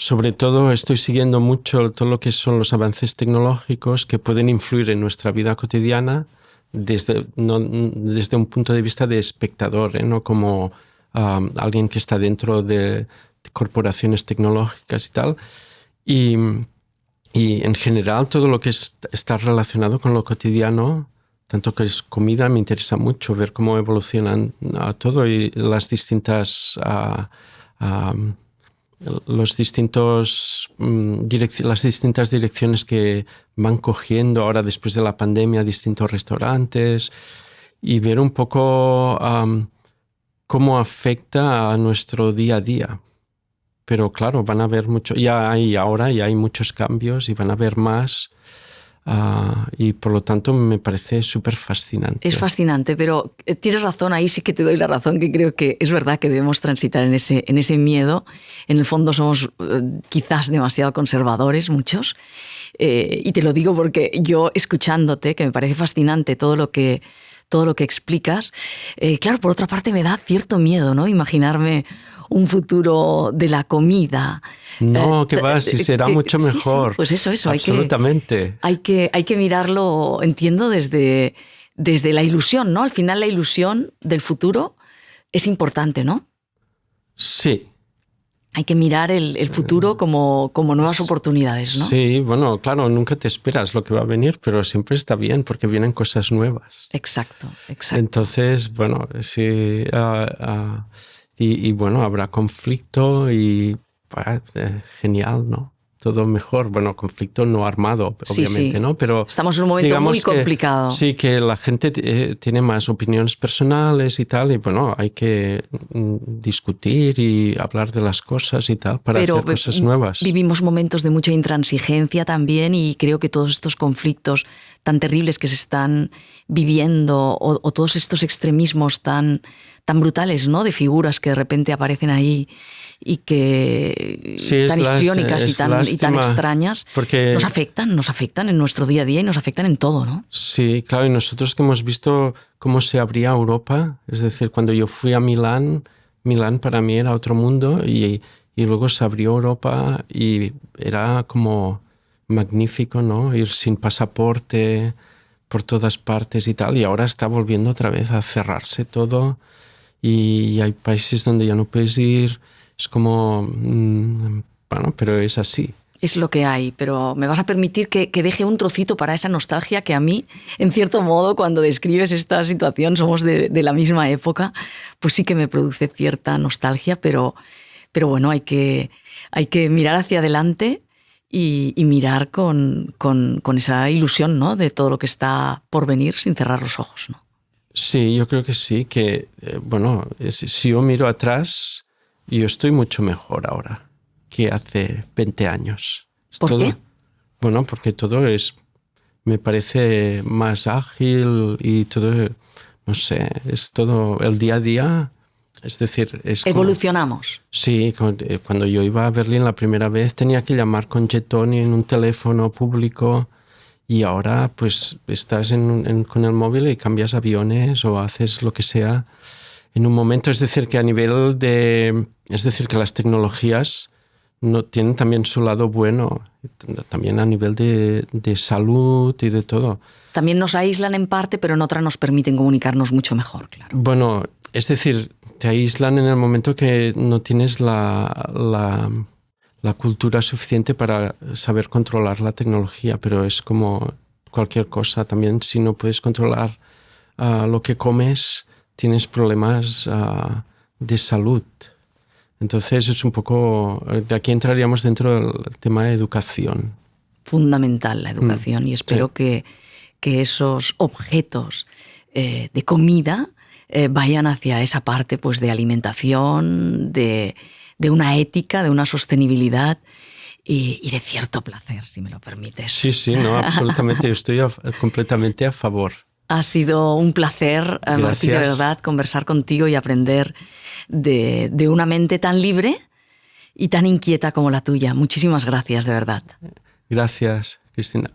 Sobre todo estoy siguiendo mucho todo lo que son los avances tecnológicos que pueden influir en nuestra vida cotidiana desde un punto de vista de espectador, no como alguien que está dentro de corporaciones tecnológicas y tal. Y en general todo lo que está relacionado con lo cotidiano, tanto que es comida, me interesa mucho ver cómo evolucionan todo y las distintas... las distintas direcciones que van cogiendo ahora después de la pandemia distintos restaurantes y ver un poco cómo afecta a nuestro día a día. Pero claro, van a haber ya hay muchos cambios y van a haber más. Y por lo tanto me parece súper fascinante. Es fascinante, pero tienes razón, ahí sí que te doy la razón, que creo que es verdad que debemos transitar en ese miedo. En el fondo somos quizás demasiado conservadores, muchos. Y te lo digo porque yo, escuchándote, que me parece fascinante todo lo que explicas, claro, por otra parte me da cierto miedo, ¿no? Imaginarme un futuro de la comida. No, que va, si será mucho mejor. Sí, pues eso. Absolutamente. Hay que mirarlo, entiendo, desde la ilusión, ¿no? Al final la ilusión del futuro es importante, ¿no? Sí. Hay que mirar el futuro como nuevas oportunidades, ¿no? Sí, bueno, claro, nunca te esperas lo que va a venir, pero siempre está bien porque vienen cosas nuevas. Exacto. Entonces, bueno, sí... Y bueno, habrá conflicto y genial, ¿no? Todo mejor. Bueno, conflicto no armado, obviamente, sí. ¿no? Pero estamos en un momento muy complicado. Sí, que la gente tiene más opiniones personales y tal, y bueno, hay que discutir y hablar de las cosas y tal para hacer cosas nuevas. Vivimos momentos de mucha intransigencia también y creo que todos estos conflictos tan terribles que se están viviendo o todos estos extremismos tan brutales, ¿no? De figuras que de repente aparecen ahí y que tan histriónicas y tan extrañas, porque nos afectan en nuestro día a día y nos afectan en todo, ¿no? Sí, claro, y nosotros que hemos visto cómo se abría Europa, es decir, cuando yo fui a Milán para mí era otro mundo y luego se abrió Europa y era como magnífico, ¿no? Ir sin pasaporte por todas partes y tal, y ahora está volviendo otra vez a cerrarse todo y hay países donde ya no puedes ir. Es como, bueno, pero es así. Es lo que hay, pero me vas a permitir que deje un trocito para esa nostalgia que a mí, en cierto modo, cuando describes esta situación, somos de la misma época, pues sí que me produce cierta nostalgia, pero bueno, hay que mirar hacia adelante y mirar con esa ilusión, ¿no? De todo lo que está por venir sin cerrar los ojos, ¿no? Sí, yo creo que sí, que, bueno, si yo miro atrás, yo estoy mucho mejor ahora que hace 20 años. ¿Por qué? Bueno, porque todo me parece más ágil y todo, no sé, es todo el día a día. Es decir, evolucionamos. Sí, cuando yo iba a Berlín la primera vez tenía que llamar con jetón y en un teléfono público y ahora pues estás con el móvil y cambias aviones o haces lo que sea en un momento. Es decir, que que las tecnologías no tienen también su lado bueno, también a nivel de salud y de todo. También nos aíslan en parte, pero en otra nos permiten comunicarnos mucho mejor, claro. Bueno, es decir, te aíslan en el momento que no tienes la cultura suficiente para saber controlar la tecnología, pero es como cualquier cosa. También si no puedes controlar lo que comes, tienes problemas de salud. Entonces es un poco... De aquí entraríamos dentro del tema de educación. Fundamental la educación, y espero sí. que esos objetos de comida vayan hacia esa parte pues, de alimentación, de una ética, de una sostenibilidad y de cierto placer, si me lo permites. Sí, no, absolutamente. Yo estoy completamente a favor. Ha sido un placer, Martí, de verdad, conversar contigo y aprender de una mente tan libre y tan inquieta como la tuya. Muchísimas gracias, de verdad. Gracias, Cristina.